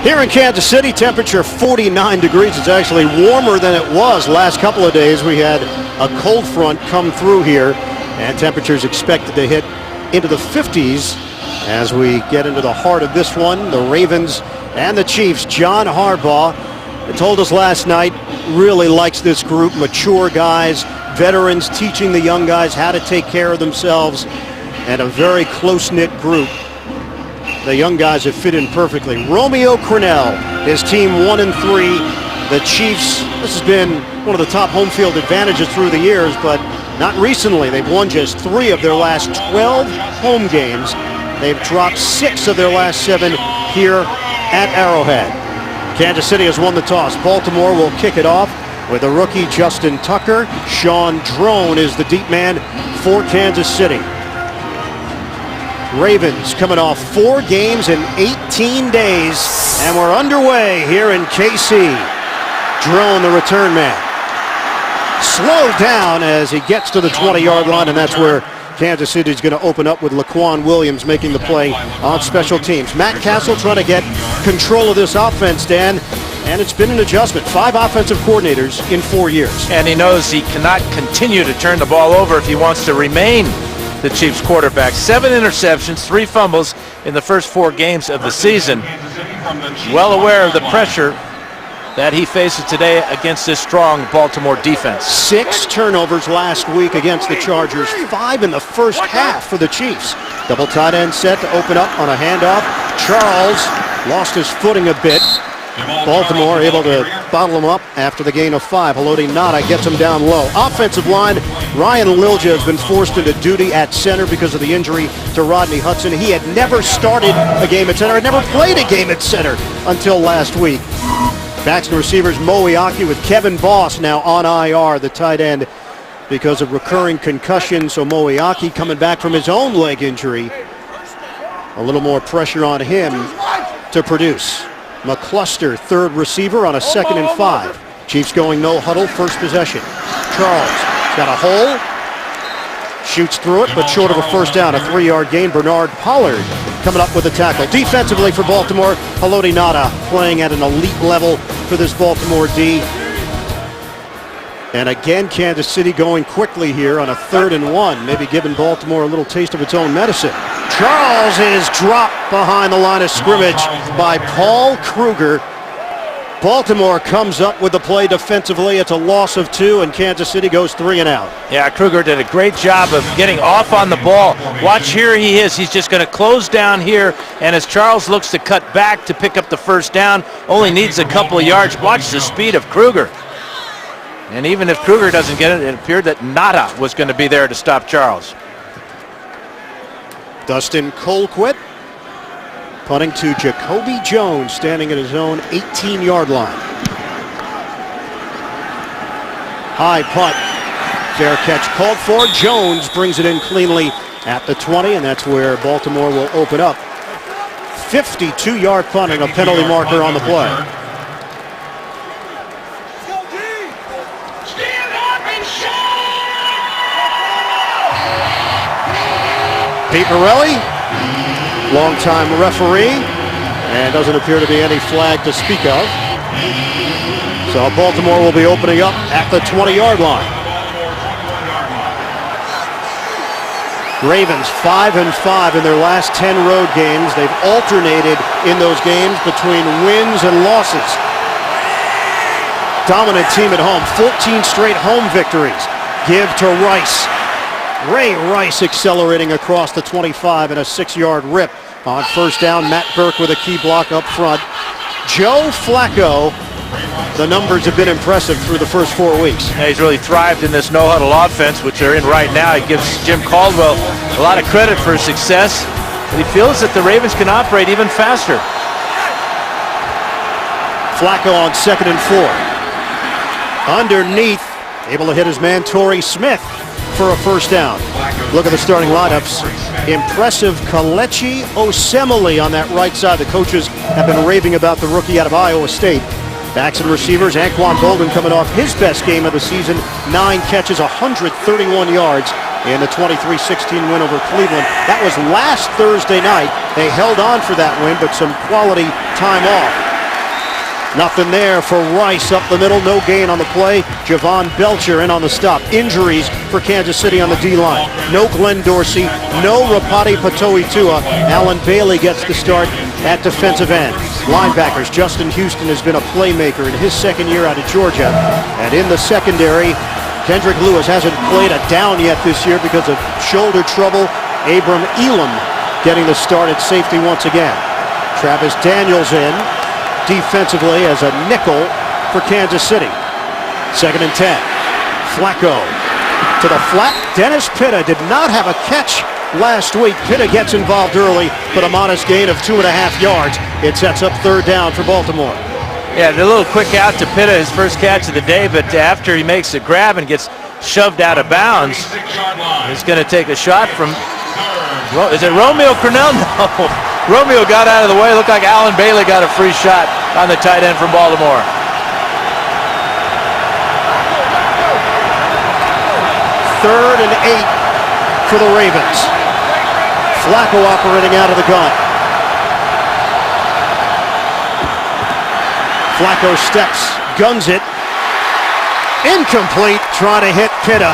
Here in Kansas City, temperature 49 degrees. It's actually warmer than it was last couple of days. We had a cold front come through here, and temperatures expected to hit into the 50s as we get into the heart of this one. The Ravens and the Chiefs. John Harbaugh told us last night, really likes this group, mature guys, veterans teaching the young guys how to take care of themselves, and a very close-knit group. The young guys have fit in perfectly. Romeo Crennel, his team 1-3. The Chiefs, this has been one of the top home field advantages through the years, but not recently. They've won just 3 of their last 12 home games. They've dropped 6 of their last 7 here at Arrowhead. Kansas City has won the toss. Baltimore will kick it off with a rookie, Justin Tucker. Sean Drone is the deep man for Kansas City. Ravens coming off 4 games in 18 days, and we're underway here in KC. Drone, the return man, slowed down as he gets to the 20-yard line, and that's where Kansas City is going to open up with Laquan Williams making the play on special teams. Matt Castle trying to get control of this offense, Dan, and it's been an adjustment. 5 offensive coordinators in 4 years. And he knows he cannot continue to turn the ball over if he wants to remain the Chiefs quarterback. 7 interceptions, 3 fumbles in the first 4 games of the season. Well aware of the pressure that he faces today against this strong Baltimore defense. 6 turnovers last week against the Chargers, 5 in the first half for the Chiefs. Double tight end set to open up on a handoff. Charles lost his footing a bit. Baltimore able to bottle him up after the gain of 5. Haloti Ngata gets him down low. Offensive line, Ryan Lilja has been forced into duty at center because of the injury to Rodney Hudson. He had never started a game at center, had never played a game at center until last week. Backs and receivers, Mo Iaki with Kevin Boss now on IR, the tight end, because of recurring concussion. So Mo Iaki coming back from his own leg injury. A little more pressure on him to produce. McCluster, third receiver on a 2nd and 5. Chiefs going no huddle, first possession. Charles got a hole, shoots through it, but short of a first down. A 3-yard gain. Bernard Pollard coming up with a tackle. Defensively for Baltimore, Haloti Ngata playing at an elite level for this Baltimore D. And again, Kansas City going quickly here on a 3rd and 1, maybe giving Baltimore a little taste of its own medicine. Charles is dropped behind the line of scrimmage by Paul Kruger. Baltimore comes up with the play defensively. It's a loss of 2, and Kansas City goes 3 and out. Yeah, Kruger did a great job of getting off on the ball. Watch, here he is. He's just going to close down here, and as Charles looks to cut back to pick up the first down, only needs a couple of yards. Watch the speed of Kruger. And even if Kruger doesn't get it, it appeared that Ngata was going to be there to stop Charles. Dustin Colquitt punting to Jacoby Jones, standing at his own 18-yard line. High punt. Fair catch called for. Jones brings it in cleanly at the 20, and that's where Baltimore will open up. 52-yard punt and a penalty marker on the play. Pete Morelli, longtime referee, and doesn't appear to be any flag to speak of. So Baltimore will be opening up at the 20-yard line. Ravens 5 and 5 in their last 10 road games. They've alternated in those games between wins and losses. Dominant team at home, 14 straight home victories. Give to Rice. Ray Rice accelerating across the 25 and a 6-yard rip on first down. Matt Burke with a key block up front. Joe Flacco, the numbers have been impressive through the first 4 weeks. Yeah, he's really thrived in this no-huddle offense, which they're in right now. He gives Jim Caldwell a lot of credit for his success, but he feels that the Ravens can operate even faster. Flacco on 2nd and 4. Underneath, able to hit his man Torrey Smith for a first down. Look at the starting lineups. Impressive Kelechi Osemele on that right side. The coaches have been raving about the rookie out of Iowa State. Backs and receivers, Anquan Boldin coming off his best game of the season. 9 catches, 131 yards in the 23-16 win over Cleveland. That was last Thursday night. They held on for that win, but some quality time off. Nothing there for Rice up the middle. No gain on the play. Javon Belcher in on the stop. Injuries for Kansas City on the D-line. No Glenn Dorsey. No Rapati Patoitua. Alan Bailey gets the start at defensive end. Linebackers. Justin Houston has been a playmaker in his second year out of Georgia. And in the secondary, Kendrick Lewis hasn't played a down yet this year because of shoulder trouble. Abram Elam getting the start at safety once again. Travis Daniels in defensively as a nickel for Kansas City. 2nd and 10. Flacco to the flat. Dennis Pitta did not have a catch last week. Pitta gets involved early, but a modest gain of 2.5 yards. It sets up 3rd down for Baltimore. Yeah, a little quick out to Pitta, his first catch of the day, but after he makes the grab and gets shoved out of bounds, he's going to take a shot from, is it Romeo Crennel? No. Romeo got out of the way. Looked like Alan Bailey got a free shot on the tight end from Baltimore. Third and 8 for the Ravens. Flacco operating out of the gun. Flacco steps, guns it. Incomplete, trying to hit Pitta.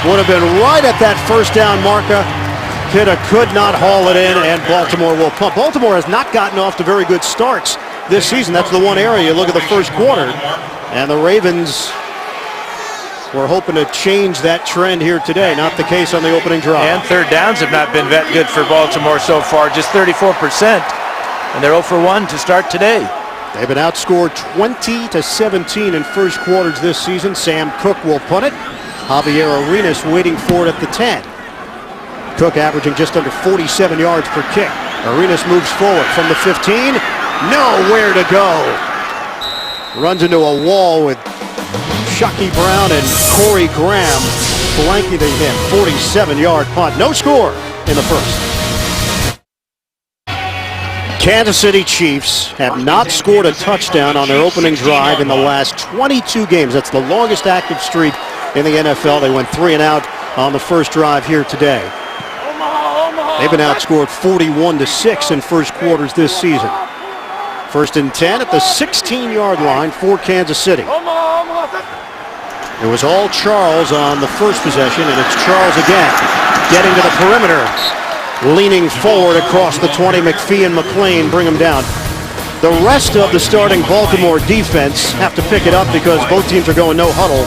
Would have been right at that 1st down marker. Pitta could not haul it in, and Baltimore will punt. Baltimore has not gotten off to very good starts this season. That's the one area. You look at the first quarter, and the Ravens were hoping to change that trend here today. Not the case on the opening drive. And 3rd downs have not been that good for Baltimore so far, just 34%. And they're 0 for 1 to start today. They've been outscored 20-17 in first quarters this season. Sam Cook will punt it. Javier Arenas waiting for it at the 10. Cook averaging just under 47 yards per kick. Arenas moves forward from the 15. Nowhere to go. Runs into a wall with Shockey Brown and Corey Graham blanketing him. 47-yard punt. No score in the first. Kansas City Chiefs have not scored a touchdown on their opening drive in the last 22 games. That's the longest active streak in the NFL. They went 3 and out on the first drive here today. They've been outscored 41-6 in first quarters this season. 1st and 10 at the 16-yard line for Kansas City. It was all Charles on the first possession, and it's Charles again getting to the perimeter. Leaning forward across the 20, McPhee and McClain bring him down. The rest of the starting Baltimore defense have to pick it up because both teams are going no huddle.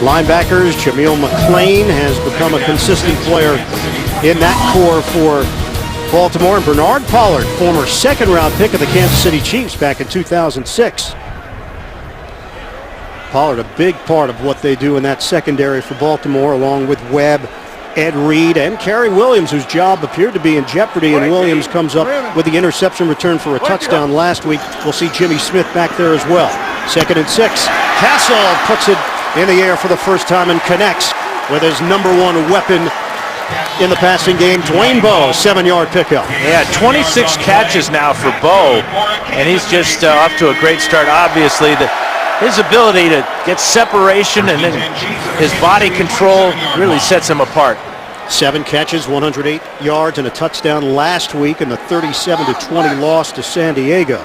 Linebackers, Jameel McClain has become a consistent player in that core for Baltimore. And Bernard Pollard, former 2nd-round pick of the Kansas City Chiefs back in 2006. Pollard, a big part of what they do in that secondary for Baltimore, along with Webb, Ed Reed, and Kerry Williams, whose job appeared to be in jeopardy, and Williams comes up with the interception return for a touchdown last week. We'll see Jimmy Smith back there as well. 2nd and 6. Castle puts it in the air for the first time and connects with his #1 weapon in the passing game, Dwayne Bowe, 7-yard pickup. Yeah, 26 catches now for Bowe, and he's just off to a great start. Obviously, his ability to get separation and then his body control really sets him apart. 7 catches, 108 yards, and a touchdown last week in the 37-20 loss to San Diego.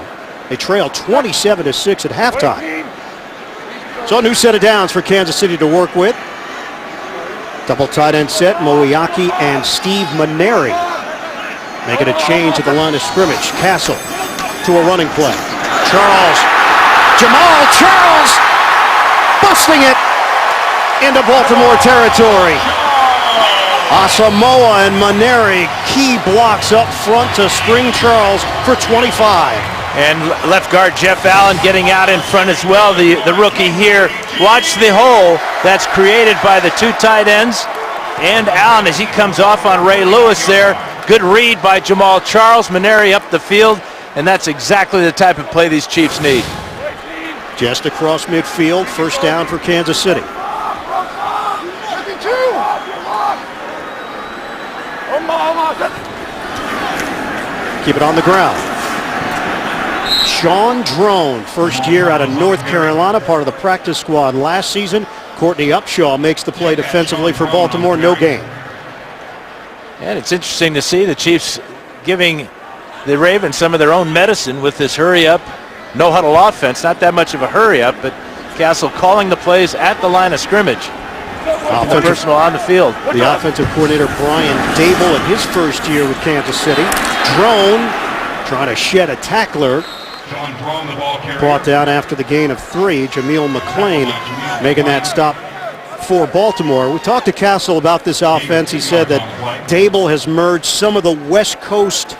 They trailed 27-6 at halftime. So a new set of downs for Kansas City to work with. Double tight end set, Moiaki and Steve Maneri making a change at the line of scrimmage. Castle to a running play. Jamal Charles busting it into Baltimore territory. Asamoah and Maneri, key blocks up front to spring Charles for 25. And left guard Jeff Allen getting out in front as well, the rookie here. Watch the hole that's created by the 2 tight ends and Allen as he comes off on Ray Lewis there. Good read by Jamal Charles. Maneri up the field, and that's exactly the type of play these Chiefs need. Just across midfield, first down for Kansas City. Keep it on the ground. Sean Drone, first year out of North Carolina, part of the practice squad last season. Courtney Upshaw makes the play defensively for Baltimore, no gain. And it's interesting to see the Chiefs giving the Ravens some of their own medicine with this hurry-up, no-huddle offense. Not that much of a hurry-up, but Castle calling the plays at the line of scrimmage. The personal on the field. The offensive coordinator, Brian Dable, in his first year with Kansas City. Drone trying to shed a tackler. Brought down after the gain of 3. Jameel McClain making that stop for Baltimore. We talked to Castle about this offense. He said that Dable has merged some of the West Coast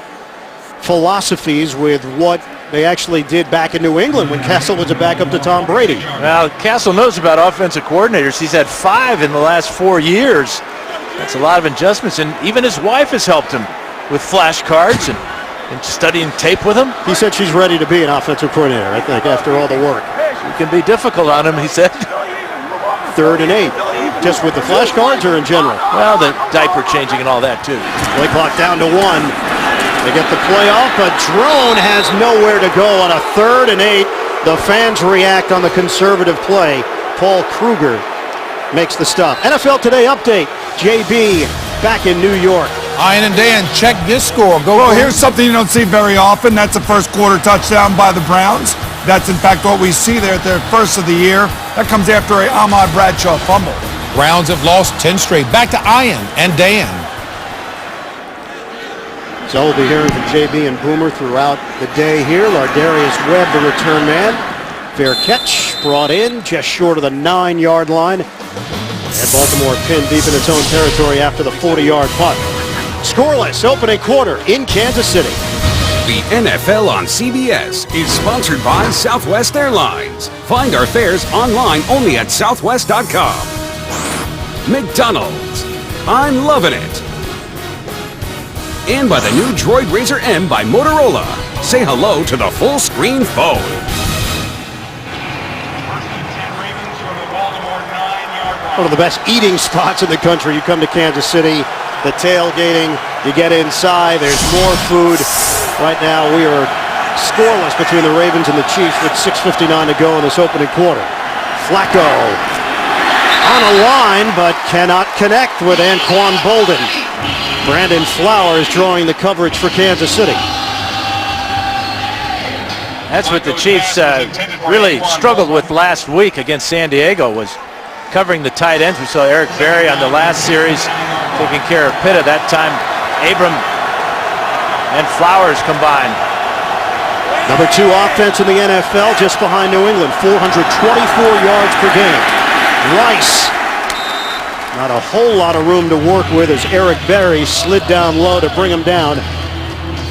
philosophies with what they actually did back in New England when Castle was a backup to Tom Brady. Well, Castle knows about offensive coordinators. He's had 5 in the last 4 years. That's a lot of adjustments, and even his wife has helped him with flashcards and studying tape with him. He said she's ready to be an offensive coordinator, I think, after all the work. It can be difficult on him, he said. 3rd and 8. Just with the flashcards or in general? Well, the diaper changing and all that, too. Play clock down to 1. They get the play off, but Drone has nowhere to go on a 3rd and 8. The fans react on the conservative play. Paul Kruger makes the stop. NFL Today update. JB back in New York. Ian and Dan, check this score. Well, here's something you don't see very often. That's a first quarter touchdown by the Browns. That's, in fact, what we see there at their first of the year. That comes after a Ahmad Bradshaw fumble. Browns have lost 10 straight. Back to Ian and Dan. So we'll be hearing from JB and Boomer throughout the day here. Lardarius Webb, the return man. Fair catch, brought in just short of the 9-yard line. And Baltimore pinned deep in its own territory after the 40-yard punt. Scoreless opening quarter in Kansas City. The NFL on CBS is sponsored by Southwest Airlines. Find our fares online only at southwest.com. McDonald's, I'm loving it. And by the new Droid Razr M by Motorola. Say hello to the full screen phone. One of the best eating spots in the country. You come to Kansas City, the tailgating, you get inside, there's more food. Right now we are scoreless between the Ravens and the Chiefs with 6:59 to go in this opening quarter. Flacco on a line but cannot connect with Anquan Bolden. Brandon Flowers drawing the coverage for Kansas City. That's what the Chiefs really struggled with last week against San Diego, was covering the tight ends. We saw Eric Berry on the last series taking care of Pitta. That time Abram and Flowers combined. Number 2 offense in the NFL, just behind New England, 424 yards per game. Rice, not a whole lot of room to work with as Eric Berry slid down low to bring him down.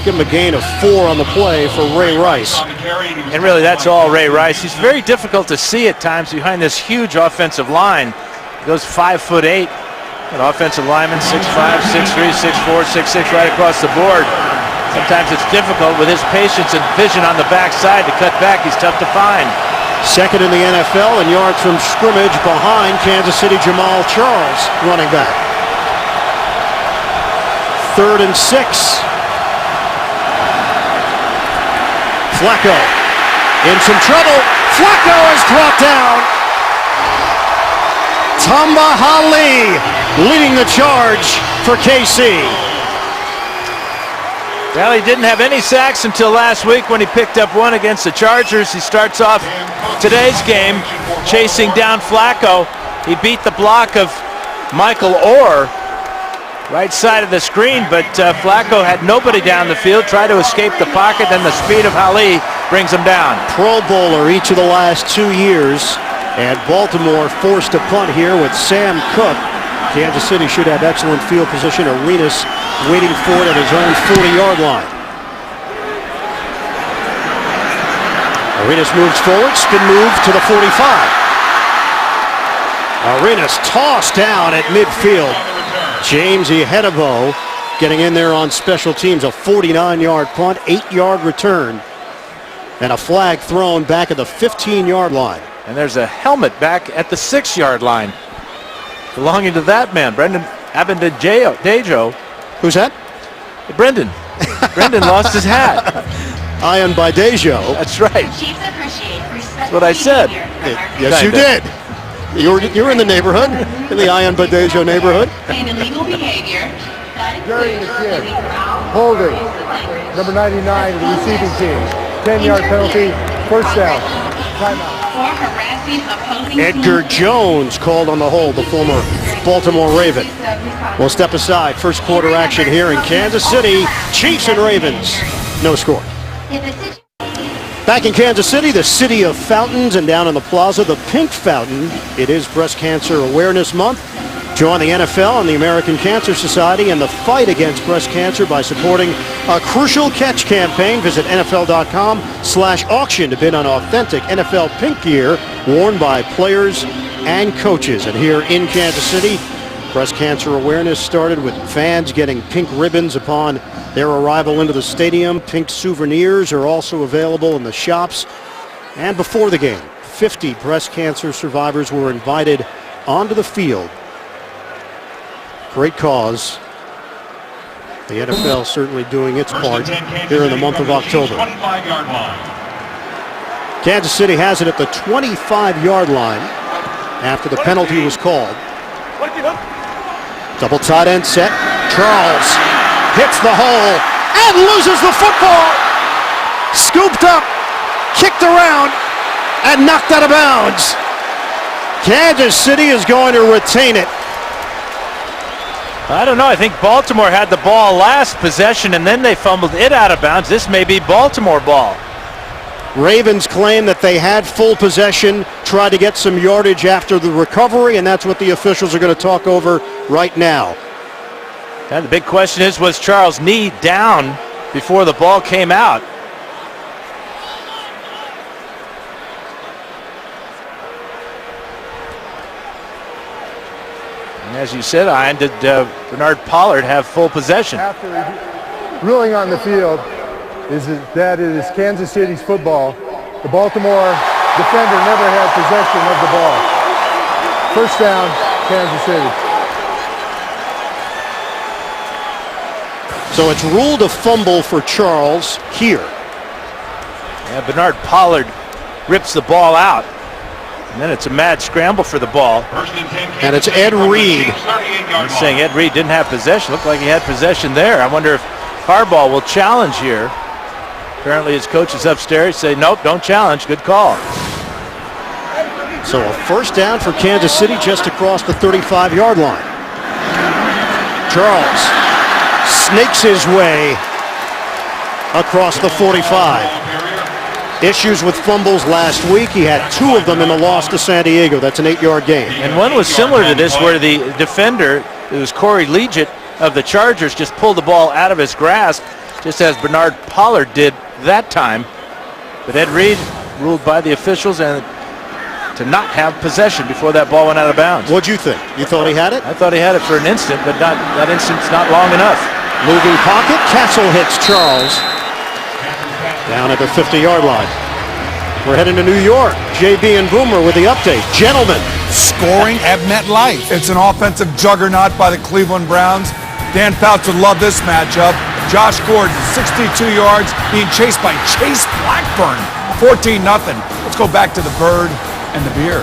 Give him a gain of 4 on the play for Ray Rice. And really, that's all Ray Rice. He's very difficult to see at times behind this huge offensive line. He goes 5'8". An offensive lineman, 6'5", 6'3", 6'4", 6'6", right across the board. Sometimes it's difficult with his patience and vision on the backside to cut back. He's tough to find. Second in the NFL in yards from scrimmage behind Kansas City Jamal Charles, running back. 3rd and 6. Flacco in some trouble. Flacco is brought down. Tamba Hali leading the charge for KC. Well, he didn't have any sacks until last week when he picked up 1 against the Chargers. He starts off today's game chasing down Flacco. He beat the block of Michael Orr, right side of the screen, but Flacco had nobody down the field, tried to escape the pocket, then the speed of Hali brings him down. Pro Bowler each of the last 2 years, and Baltimore forced to punt here with Sam Cook. Kansas City should have excellent field position. Arenas waiting for it at his own 40-yard line. Arenas moves forward, spin move to the 45. Arenas tossed down at midfield. James Ihedebo getting in there on special teams. A 49-yard punt, 8-yard return, and a flag thrown back at the 15-yard line. And there's a helmet back at the 6-yard line belonging to that man, Brendan Abendejo. Who's that? Brendan. Brendan lost his hat. Ian Badejo. That's right. That's what I said. Yes, you did. You're in the neighborhood, in the Ian Badejo neighborhood. And illegal behavior. During the kid, holding, number 99 of the receiving team. 10-yard penalty, first down. Timeout. Edgar Jones called on the hold, the former Baltimore Raven. We'll step aside. First quarter action here in Kansas City. Chiefs and Ravens. No score. Back in Kansas City, the city of fountains, and down in the plaza, the Pink Fountain. It is Breast Cancer Awareness Month. Join the NFL and the American Cancer Society in the fight against breast cancer by supporting a Crucial Catch campaign. Visit NFL.com/auction to bid on authentic NFL pink gear worn by players and coaches. And here in Kansas City, breast cancer awareness started with fans getting pink ribbons upon their arrival into the stadium. Pink souvenirs are also available in the shops. And before the game, 50 breast cancer survivors were invited onto the field. Great cause. The NFL certainly doing its part here in the month of October. Kansas City has it at the 25-yard line after the penalty was called. Double tight end set. Charles hits the hole and loses the football. Scooped up, kicked around, and knocked out of bounds. Kansas City is going to retain it. I don't know. I think Baltimore had the ball last possession, and then they fumbled it out of bounds. This may be Baltimore ball. Ravens claim that they had full possession, tried to get some yardage after the recovery, and that's what the officials are going to talk over right now. And the big question is, was Charles' knee down before the ball came out? And as you said, Ian, did Bernard Pollard have full possession? After the ruling on the field is that it is Kansas City's football. The Baltimore defender never had possession of the ball. First down, Kansas City. So it's ruled a fumble for Charles here. Yeah, Bernard Pollard rips the ball out. And then it's a mad scramble for the ball. And it's Ed Reed. He's saying Ed Reed didn't have possession. Looked like he had possession there. I wonder if Harbaugh will challenge here. Apparently his coach is upstairs. Say, nope, don't challenge. Good call. So a first down for Kansas City just across the 35-yard line. Charles snakes his way across the 45. Issues with fumbles last week. He had 2 of them in the loss to San Diego. That's an 8-yard gain. And one was similar to this where the defender, it was Corey Liuget of the Chargers, just pulled the ball out of his grasp, just as Bernard Pollard did that time. But Ed Reed ruled by the officials and to not have possession before that ball went out of bounds. What'd you think? You thought he had it? I thought he had it for an instant, but not that instant's not long enough. Moving pocket. Castle hits Charles down at the 50-yard line. We're heading to New York. JB and Boomer with the update. Gentlemen. Scoring at MetLife. It's an offensive juggernaut by the Cleveland Browns. Dan Fouts would love this matchup. Josh Gordon, 62 yards, being chased by Chase Blackburn. 14-0. Let's go back to the bird and the beer.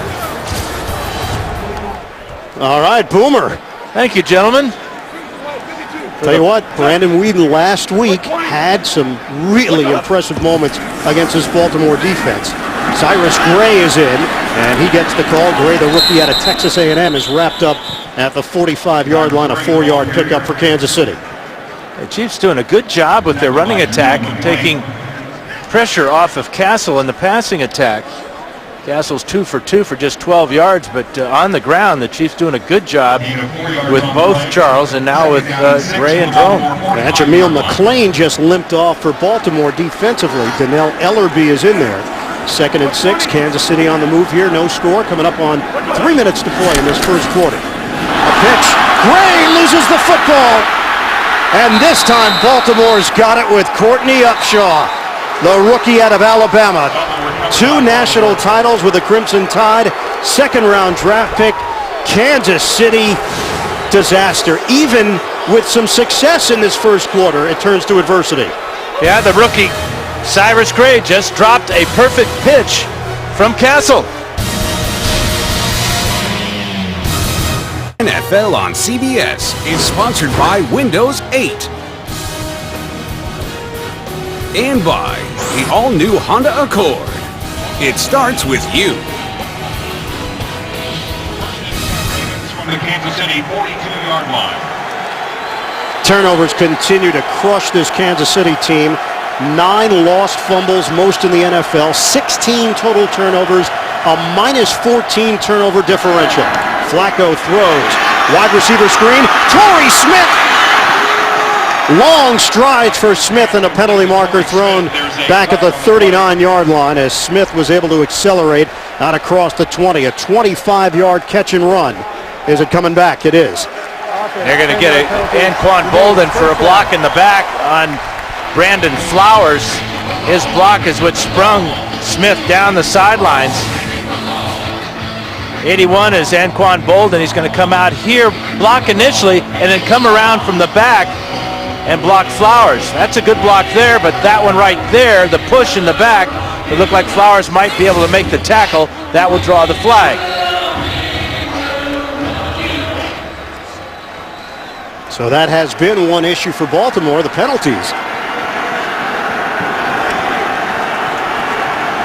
All right, Boomer. Thank you, gentlemen. Tell you what, Brandon Weeden last week had some really impressive moments against this Baltimore defense. Cyrus Gray is in, and he gets the call. Gray, the rookie out of Texas A&M, is wrapped up at the 45-yard line, a 4-yard pickup for Kansas City. The Chiefs doing a good job with their running attack, taking pressure off of Castle in the passing attack. Castle's 2 for 2 for just 12 yards, but on the ground, the Chiefs doing a good job with both Charles and now with Gray and Drone. And Jameel McClain just limped off for Baltimore defensively. Donnell Ellerbe is in there. 2nd and 6, Kansas City on the move here. No score, coming up on 3 minutes to play in this first quarter. A pitch. Gray loses the football. And this time, Baltimore's got it with Courtney Upshaw, the rookie out of Alabama. 2 national titles with the Crimson Tide. 2nd-round draft pick. Kansas City disaster. Even with some success in this first quarter, it turns to adversity. Yeah, the rookie Cyrus Gray just dropped a perfect pitch from Castle. NFL NFL on CBS is sponsored by Windows 8 and by the all-new Honda Accord. It starts with you. From the Kansas City 42-yard line. Turnovers continue to crush this Kansas City team. 9 lost fumbles, most in the NFL. 16 total turnovers, a -14 turnover differential. Flacco throws. Wide receiver screen. Torrey Smith. Long strides for Smith and a penalty marker thrown back at the 39-yard line as Smith was able to accelerate out across the 20. A 25-yard catch and run. Is it coming back? It is. They're going to get Anquan Bolden for a block in the back on Brandon Flowers. His block is what sprung Smith down the sidelines. 81 is Anquan Bolden. He's going to come out here, block initially, and then come around from the back and block Flowers. That's a good block there, but that one right there, the push in the back, it looked like Flowers might be able to make the tackle. That will draw the flag. So that has been one issue for Baltimore, the penalties.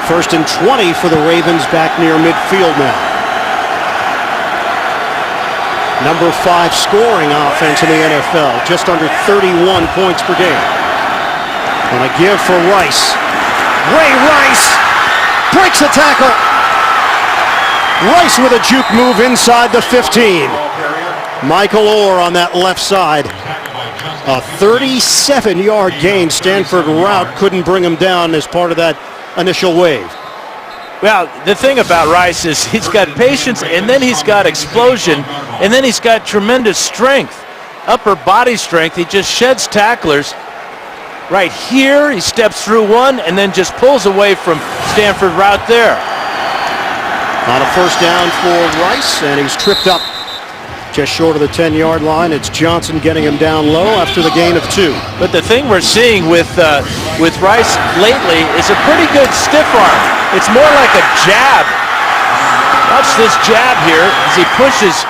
1st and 20 for the Ravens back near midfield now. Number 5 scoring offense in the NFL, just under 31 points per game. And a give for Rice. Ray Rice breaks the tackle. Rice with a juke move inside the 15. Michael Orr on that left side. A 37-yard gain. Stanford route couldn't bring him down as part of that initial wave. Well, the thing about Rice is he's got patience, and then he's got explosion, and then he's got tremendous strength, upper body strength. He just sheds tacklers. Right here, he steps through one and then just pulls away from Stanford route there. On a 1st down for Rice, and he's tripped up just short of the 10-yard line. It's Johnson getting him down low after the gain of 2. But the thing we're seeing with Rice lately is a pretty good stiff arm. It's more like a jab. Watch this jab here as he pushes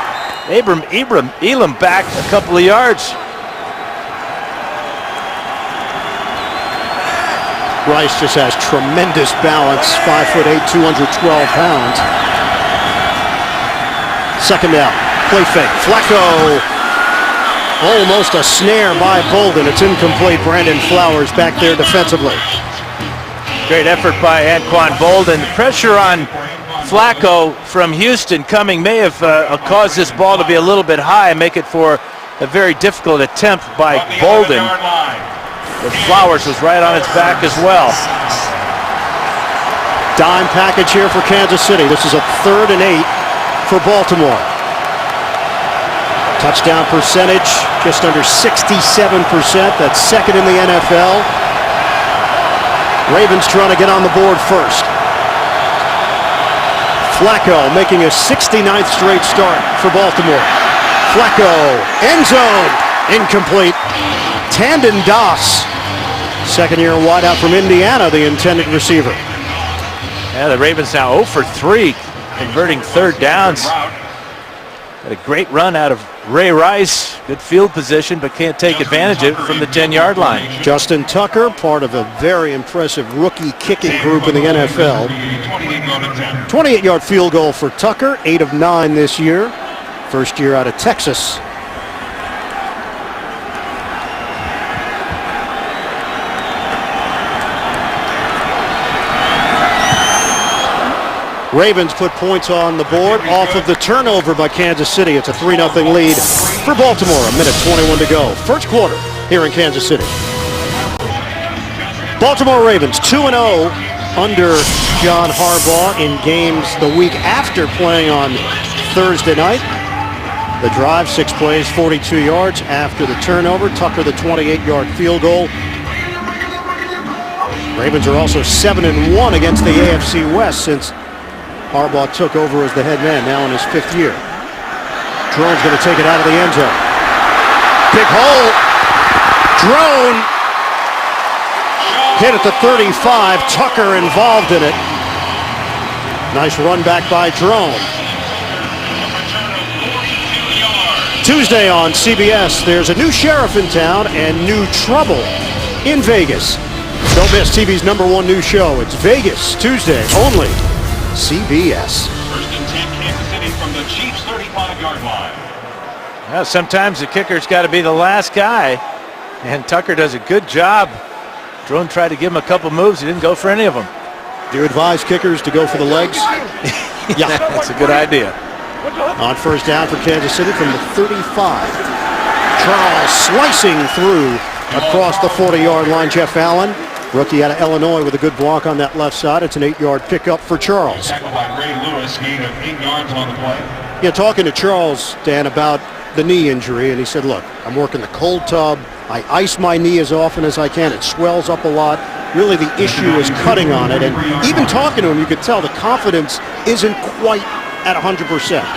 Elam back a couple of yards. Rice just has tremendous balance, 5'8", 212 pounds. 2nd down. Play fake. Flacco. Almost a snare by Bolden. It's incomplete. Brandon Flowers back there defensively. Great effort by Anquan Bolden. Pressure on Flacco from Houston coming may have caused this ball to be a little bit high and make it for a very difficult attempt by Bolden. But Flowers was right on its back as well. Dime package here for Kansas City. This is a 3rd and 8 for Baltimore. Touchdown percentage just under 67%. That's 2nd in the NFL. Ravens trying to get on the board first. Flacco making a 69th straight start for Baltimore. Flacco, end zone, incomplete. Tandon Doss, 2nd-year wideout from Indiana, the intended receiver. Yeah, the Ravens now 0 for 3, converting 3rd downs. Had a great run out of Ray Rice. Good field position, but can't take advantage of it from the 10-yard line. Justin Tucker, part of a very impressive rookie kicking group in the NFL. 28-yard field goal for Tucker, 8 of 9 this year. 1st year out of Texas. Ravens put points on the board off of the turnover by Kansas City. It's a 3-0 lead for Baltimore. A minute 21 to go. 1st quarter here in Kansas City. Baltimore Ravens 2-0 under John Harbaugh in games the week after playing on Thursday night. The drive, 6 plays, 42 yards after the turnover. Tucker the 28-yard field goal. Ravens are also 7-1 against the AFC West since Harbaugh took over as the head man, now in his 5th year. Drone's going to take it out of the end zone. Big hole. Drone hit at the 35. Tucker involved in it. Nice run back by Drone. Tuesday on CBS, there's a new sheriff in town and new trouble in Vegas. Don't miss TV's #1 news show. It's Vegas, Tuesday, only CBS. First and 10, Kansas City from the Chiefs' 35-yard line. Well, sometimes the kicker's got to be the last guy, and Tucker does a good job. Drone tried to give him a couple moves. He didn't go for any of them. Do you advise kickers to go for the legs? Yeah, that's a good idea. On first down for Kansas City from the 35. Charles slicing through across the 40-yard line. Jeff Allen, rookie out of Illinois, with a good block on that left side. It's an 8-yard pickup for Charles. Tackled by Ray Lewis, gain of 8 yards on the play. Yeah, talking to Charles, Dan, about the knee injury, and he said, look, I'm working the cold tub. I ice my knee as often as I can. It swells up a lot. Really, the issue is cutting on it. And even talking to him, you could tell the confidence isn't quite at 100%.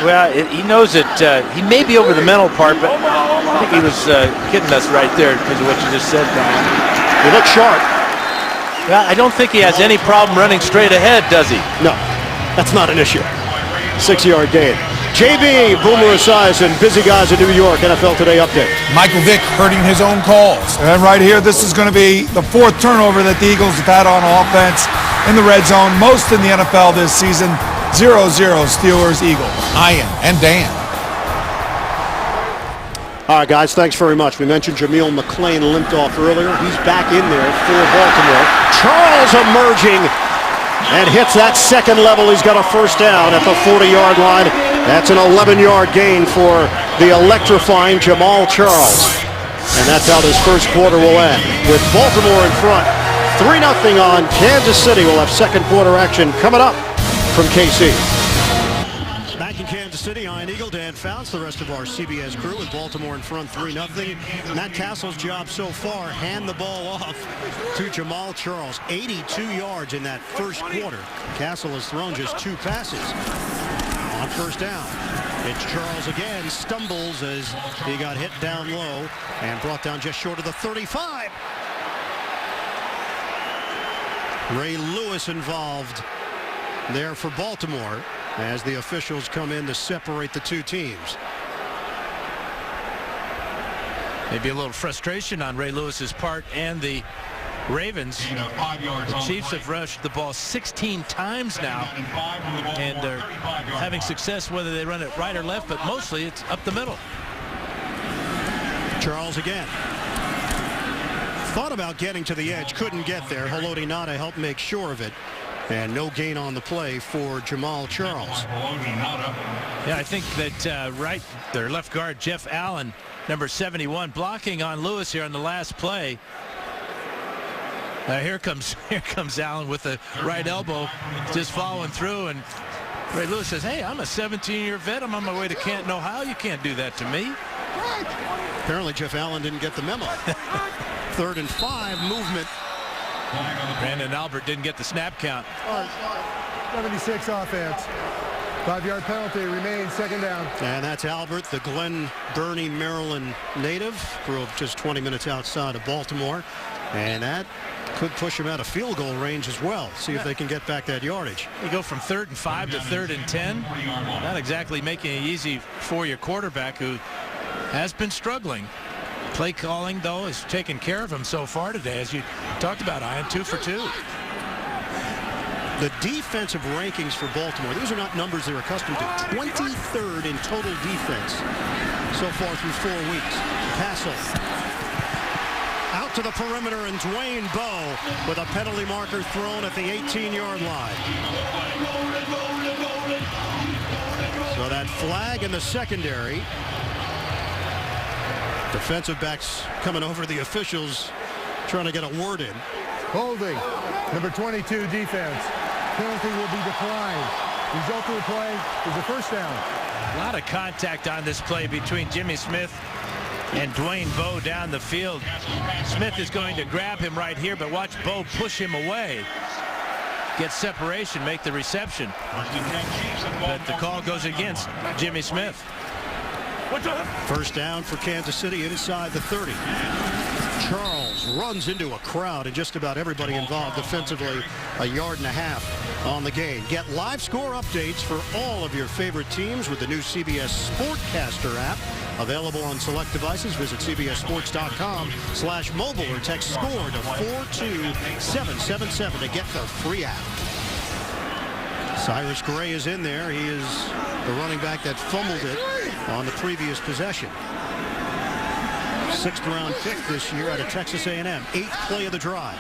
Well, he knows that he may be over the mental part, but I think he was kidding us right there because of what you just said, Brian. He looks sharp. Well, I don't think he has any problem running straight ahead, does he? No, that's not an issue. 6-yard gain. JB, Boomer Esiason, busy guys in New York. NFL Today update. Michael Vick hurting his own calls. And right here, this is going to be the 4th turnover that the Eagles have had on offense in the red zone, most in the NFL this season. 0-0 Steelers-Eagles. Ian and Dan. All right, guys, thanks very much. We mentioned Jameel McClain limped off earlier. He's back in there for Baltimore. Charles emerging and hits that second level. He's got a first down at the 40-yard line. That's an 11-yard gain for the electrifying Jamaal Charles. And that's how this first quarter will end. With Baltimore in front, 3-0 on Kansas City. We'll have second quarter action coming up from KC. Back in Kansas City, Ian Eagle, Dan Fouts, the rest of our CBS crew, with Baltimore in front 3-0. Matt Castle's job so far, hand the ball off to Jamaal Charles. 82 yards in that first quarter. Castle has thrown just 2 passes. On first down, it's Charles again, stumbles as he got hit down low and brought down just short of the 35. Ray Lewis involved there for Baltimore as the officials come in to separate the two teams. Maybe a little frustration on Ray Lewis's part and the Ravens. The Chiefs have rushed the ball 16 times now and they're having success whether they run it right or left, but mostly it's up the middle. Charles again. Thought about getting to the edge, couldn't get there. Haloti Ngata helped make sure of it. And no gain on the play for Jamaal Charles. Yeah, I think that their left guard, Jeff Allen, number 71, blocking on Lewis here on the last play. Here comes Allen with the right elbow, just following through, and Ray Lewis says, hey, I'm a 17-year vet. I'm on my way to Canton, Ohio. You can't do that to me. Apparently Jeff Allen didn't get the memo. 3rd and 5 movement. Brandon Albert didn't get the snap count. 76 offense. 5-yard penalty remains, second down. And that's Albert, the Glen Burnie, Maryland native. Grew up just 20 minutes outside of Baltimore. And that could push him out of field goal range as well. See if they can get back that yardage. You go from 3rd and 5 to 3rd and 10. Not exactly making it easy for your quarterback, who has been struggling. Play calling, though, has taken care of him so far today, as you talked about, Ian, 2 for 2. The defensive rankings for Baltimore, these are not numbers they're accustomed to. 23rd in total defense so far through 4 weeks. Castle out to the perimeter, and Dwayne Bowe with a penalty marker thrown at the 18-yard line. So that flag in the secondary. Defensive backs coming over the officials, trying to get a word in. Holding, number 22 defense. Penalty will be declined. Result of the play is a first down. A lot of contact on this play between Jimmy Smith and Dwayne Bowe down the field. Smith is going to grab him right here, but watch Bowe push him away. Get separation, make the reception. But the call goes against Jimmy Smith. First down for Kansas City inside the 30. Charles runs into a crowd, and just about everybody involved defensively, a yard and a half on the game. Get live score updates for all of your favorite teams with the new CBS Sportcaster app. Available on select devices. Visit cbssports.com/mobile or text SCORE to 42777 to get the free app. Cyrus Gray is in there. He is the running back that fumbled it on the previous possession. 6th round pick this year out of Texas A&M. 8th play of the drive.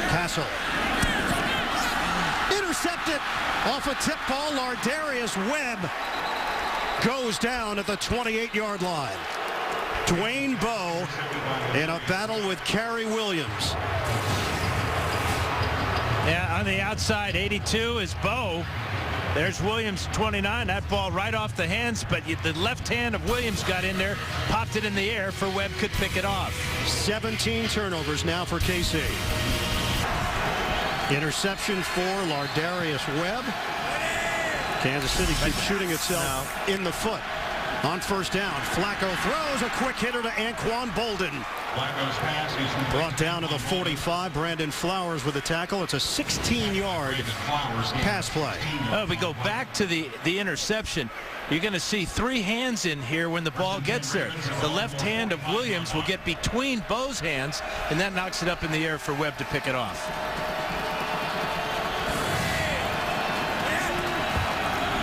Castle. Intercepted off a tip ball. Lardarius Webb goes down at the 28-yard line. Dwayne Bowe in a battle with Cary Williams. Yeah, on the outside, 82 is Bowe. There's Williams, 29. That ball right off the hands, but the left hand of Williams got in there, popped it in the air for Webb, could pick it off. 17 turnovers now for KC. Interception for Lardarius Webb. Kansas City keeps shooting itself in the foot. On first down, Flacco throws a quick hitter to Anquan Bolden. Flacco's pass is Brought down to the 45. Brandon Flowers with the tackle. It's a 16-yard pass play. Oh, we go back to the interception. You're going to see 3 hands in here when the ball gets there. The left hand of Williams will get between Bowe's hands, and that knocks it up in the air for Webb to pick it off.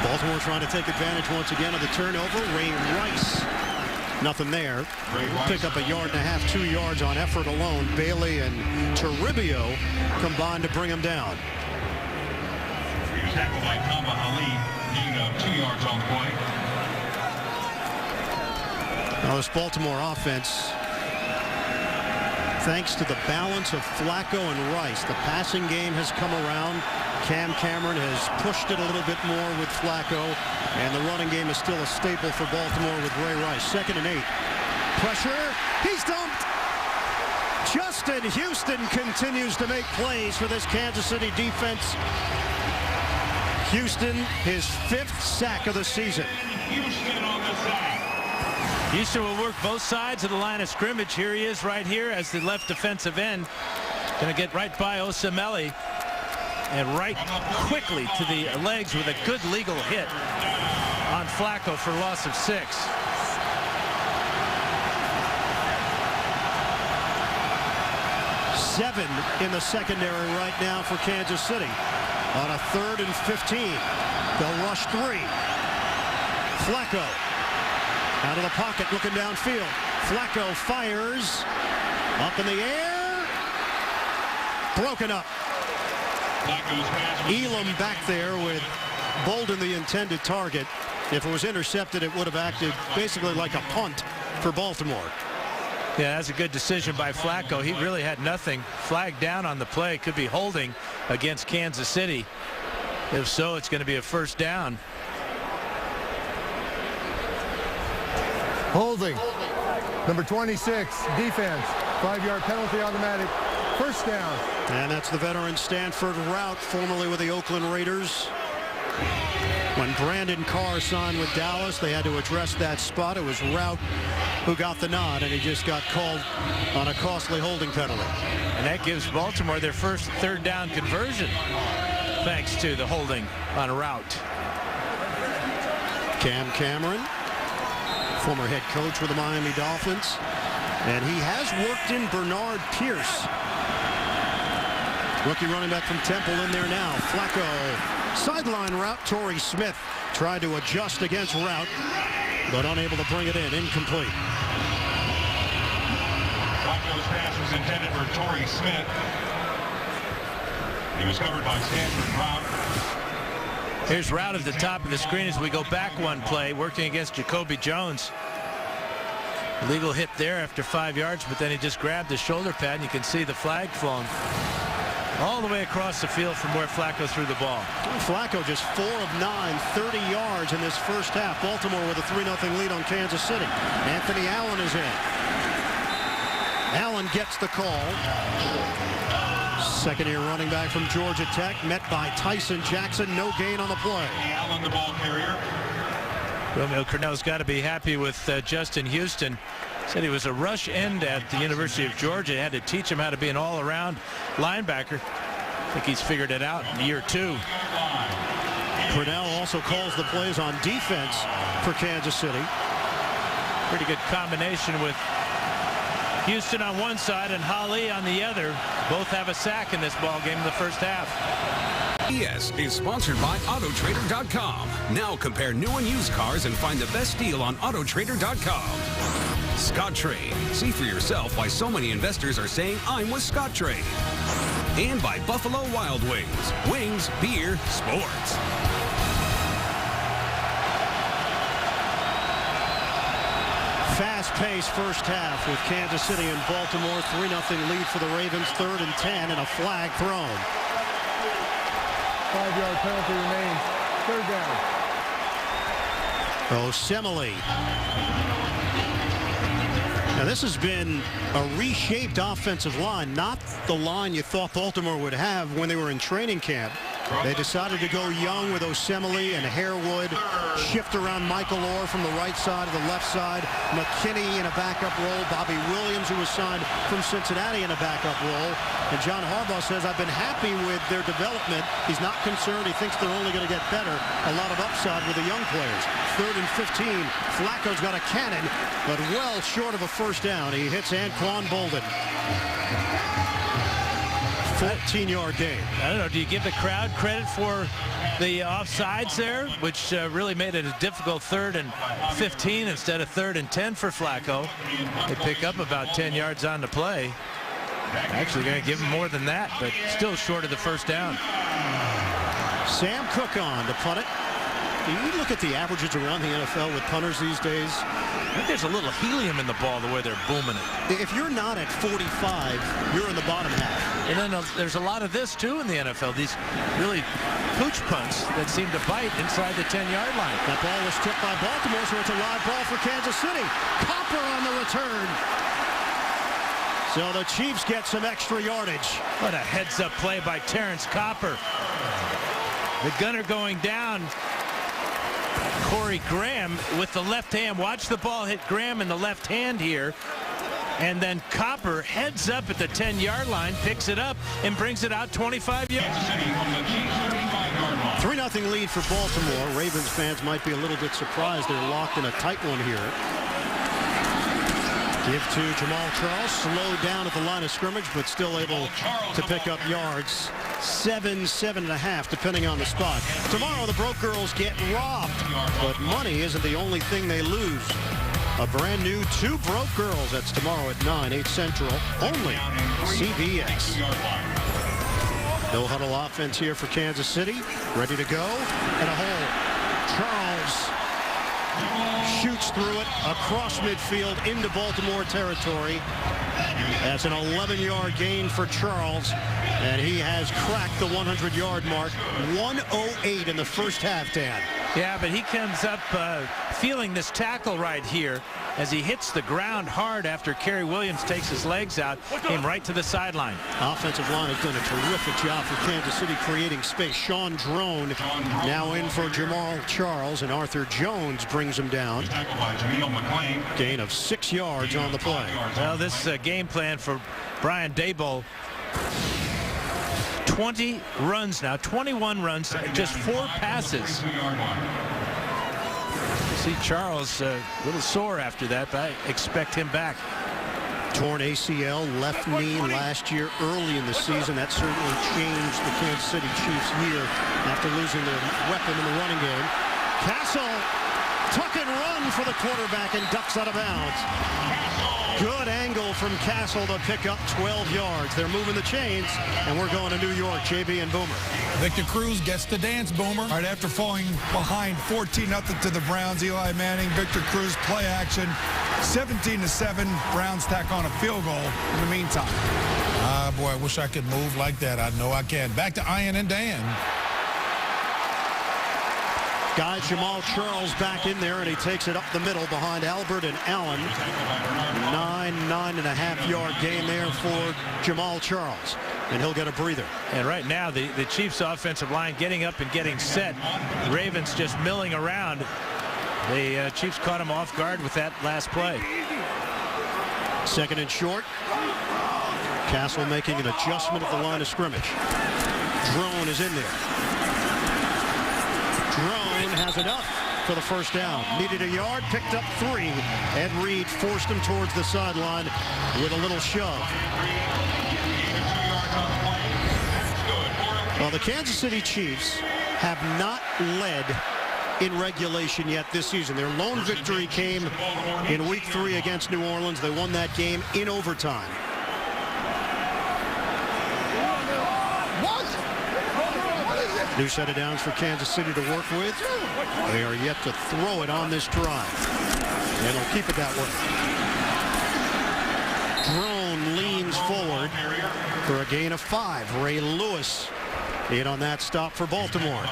Baltimore trying to take advantage once again of the turnover. Ray Rice, nothing there. Pick up a yard and a half, 2 yards on effort alone. Bailey and Toribio combined to bring him down. He was tackled by Kamba Ali, gain of 2 yards on the play. Now this Baltimore offense, thanks to the balance of Flacco and Rice, the passing game has come around. Cam Cameron has pushed it a little bit more with Flacco, and the running game is still a staple for Baltimore with Ray Rice. 2nd and 8. Pressure. He's dumped. Justin Houston continues to make plays for this Kansas City defense. Houston, his 5th sack of the season. Houston on the side. Houston will work both sides of the line of scrimmage. Here he is right here as the left defensive end. Going to get right by Osemele and right quickly to the legs with a good legal hit on Flacco for loss of 6. Seven in the secondary right now for Kansas City. On a 3rd and 15. They'll rush 3. Flacco out of the pocket looking downfield. Flacco fires up in the air. Broken up. Elam back there with Bolden the intended target. If it was intercepted, it would have acted basically like a punt for Baltimore. Yeah, that's a good decision by Flacco. He really had nothing. Flagged down on the play. Could be holding against Kansas City. If so, it's going to be a first down. Holding. Number 26, defense. 5-yard penalty automatic. First down. And that's the veteran Stanford Routt, formerly with the Oakland Raiders. When Brandon Carr signed with Dallas, they had to address that spot. It was Routt who got the nod, and he just got called on a costly holding penalty. And that gives Baltimore their first 3rd down conversion, thanks to the holding on Routt. Cam Cameron, former head coach with the Miami Dolphins, and he has worked in Bernard Pierce. Rookie running back from Temple in there now. Flacco, sideline route. Torrey Smith tried to adjust against Routt, but unable to bring it in. Incomplete. Flacco's pass was intended for Torrey Smith. He was covered by Stanford Routt. Here's Routt at the top of the screen as we go back one play, working against Jacoby Jones. Legal hit there after 5 yards, but then he just grabbed the shoulder pad, and you can see the flag flown all the way across the field from where Flacco threw the ball. Flacco just 4 of 9, 30 yards in this first half. Baltimore with a 3-0 lead on Kansas City. Anthony Allen is in. Allen gets the call. Second-year running back from Georgia Tech, met by Tyson Jackson. No gain on the play. Allen, the ball carrier. Romeo Crennel's got to be happy with Justin Houston. Said he was a rush end at the University of Georgia. Had to teach him how to be an all-around linebacker. I think he's figured it out in year 2. Purnell also calls the plays on defense for Kansas City. Pretty good combination with Houston on one side and Holly on the other. Both have a sack in this ball game in the first half. CBS is sponsored by Autotrader.com. Now compare new and used cars and find the best deal on Autotrader.com. Scottrade. See for yourself why so many investors are saying I'm with Scottrade. And by Buffalo Wild Wings. Wings, beer, sports. Fast-paced first half with Kansas City and Baltimore. 3-0 lead for the Ravens. 3rd and 10 and a flag thrown. 5-yard penalty remains. 3rd down. Osemele. Now this has been a reshaped offensive line, not the line you thought Baltimore would have when they were in training camp. They decided to go young with Osemele and Harewood, shift around Michael Orr from the right side to the left side, McKinney in a backup role, Bobby Williams, who was signed from Cincinnati, in a backup role. And John Harbaugh says, I've been happy with their development. He's not concerned. He thinks they're only going to get better. A lot of upside with the young players. 3rd and 15. Flacco's got a cannon, but well short of a first down. He hits Anquan Bolden. 14-yard gain. I don't know, do you give the crowd credit for the offsides there, which really made it a difficult 3rd and 15 instead of 3rd and 10 for Flacco? They pick up about 10 yards on the play. Actually going to give him more than that, but still short of the first down. Sam Cook on to punt it. You look at the averages around the NFL with punters these days. I think there's a little helium in the ball the way they're booming it. If you're not at 45, you're in the bottom half. And then there's a lot of this too in the NFL. These really pooch punts that seem to bite inside the 10-yard line. That ball was tipped by Baltimore, so it's a live ball for Kansas City. Copper on the return. So the Chiefs get some extra yardage. What a heads-up play by Terrence Copper. The gunner going down. Corey Graham with the left hand. Watch the ball hit Graham in the left hand here. And then Copper heads up at the 10-yard line, picks it up, and brings it out 25 yards. 3-0 lead for Baltimore. Ravens fans might be a little bit surprised. They're locked in a tight one here. Give to Jamal Charles. Slowed down at the line of scrimmage, but still able to pick up yards. 7.5, depending on the spot. Tomorrow, the Broke Girls get robbed, but money isn't the only thing they lose. A brand new Two Broke Girls. That's tomorrow at 9, 8 Central, only CBS. No huddle offense here for Kansas City. Ready to go. And a hole. Charles shoots through it across midfield into Baltimore territory. That's an 11-yard gain for Charles, and he has cracked the 100-yard mark. 1:08 in the first half, Dan. Yeah, but he comes up feeling this tackle right here as he hits the ground hard after Kerry Williams takes his legs out, came right to the sideline. Offensive line has done a terrific job for Kansas City creating space. Sean Drone now in for Jamal Charles, and Arthur Jones brings him down. Gain of 6 yards on the play. Well, this game plan for Brian Daboll. 20 runs now, 21 runs, just 4 passes. See Charles a little sore after that, but I expect him back. Torn ACL, left knee last year early in the season. That certainly changed the Kansas City Chiefs' year after losing their weapon in the running game. Castle, tuck and run for the quarterback and ducks out of bounds. Good angle from Castle to pick up 12 yards. They're moving the chains, and we're going to New York. JB and Boomer. Victor Cruz gets the dance, Boomer. All right, after falling behind 14-0 to the Browns, Eli Manning, Victor Cruz, play action, 17-7. Browns tack on a field goal in the meantime. Ah, boy, I wish I could move like that. I know I can. Back to Ian and Dan. Guy Jamal Charles back in there, and he takes it up the middle behind Albert and Allen. 9.5 yard gain there for Jamal Charles, and he'll get a breather. And right now, the Chiefs' offensive line getting up and getting set. The Ravens just milling around. The Chiefs caught him off guard with that last play. 2nd and short. Castle making an adjustment at the line of scrimmage. Drone is in there. Drone has enough for the first down. Needed a yard, picked up 3. Ed Reed forced him towards the sideline with a little shove. Well, the Kansas City Chiefs have not led in regulation yet this season. Their lone victory came in week 3 against New Orleans. They won that game in overtime. New set of downs for Kansas City to work with. They are yet to throw it on this drive. And they'll keep it that way. Drone leans forward for a gain of 5. Ray Lewis in on that stop for Baltimore.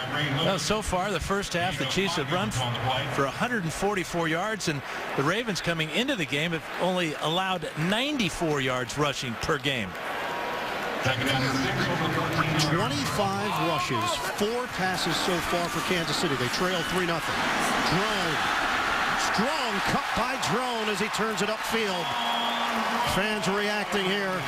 Well, so far, the first half, the Chiefs have run for 144 yards, and the Ravens coming into the game have only allowed 94 yards rushing per game. 25 rushes, 4 passes so far for Kansas City. They trail 3-0. Drone. Strong cut by Drone as he turns it upfield. Fans reacting here.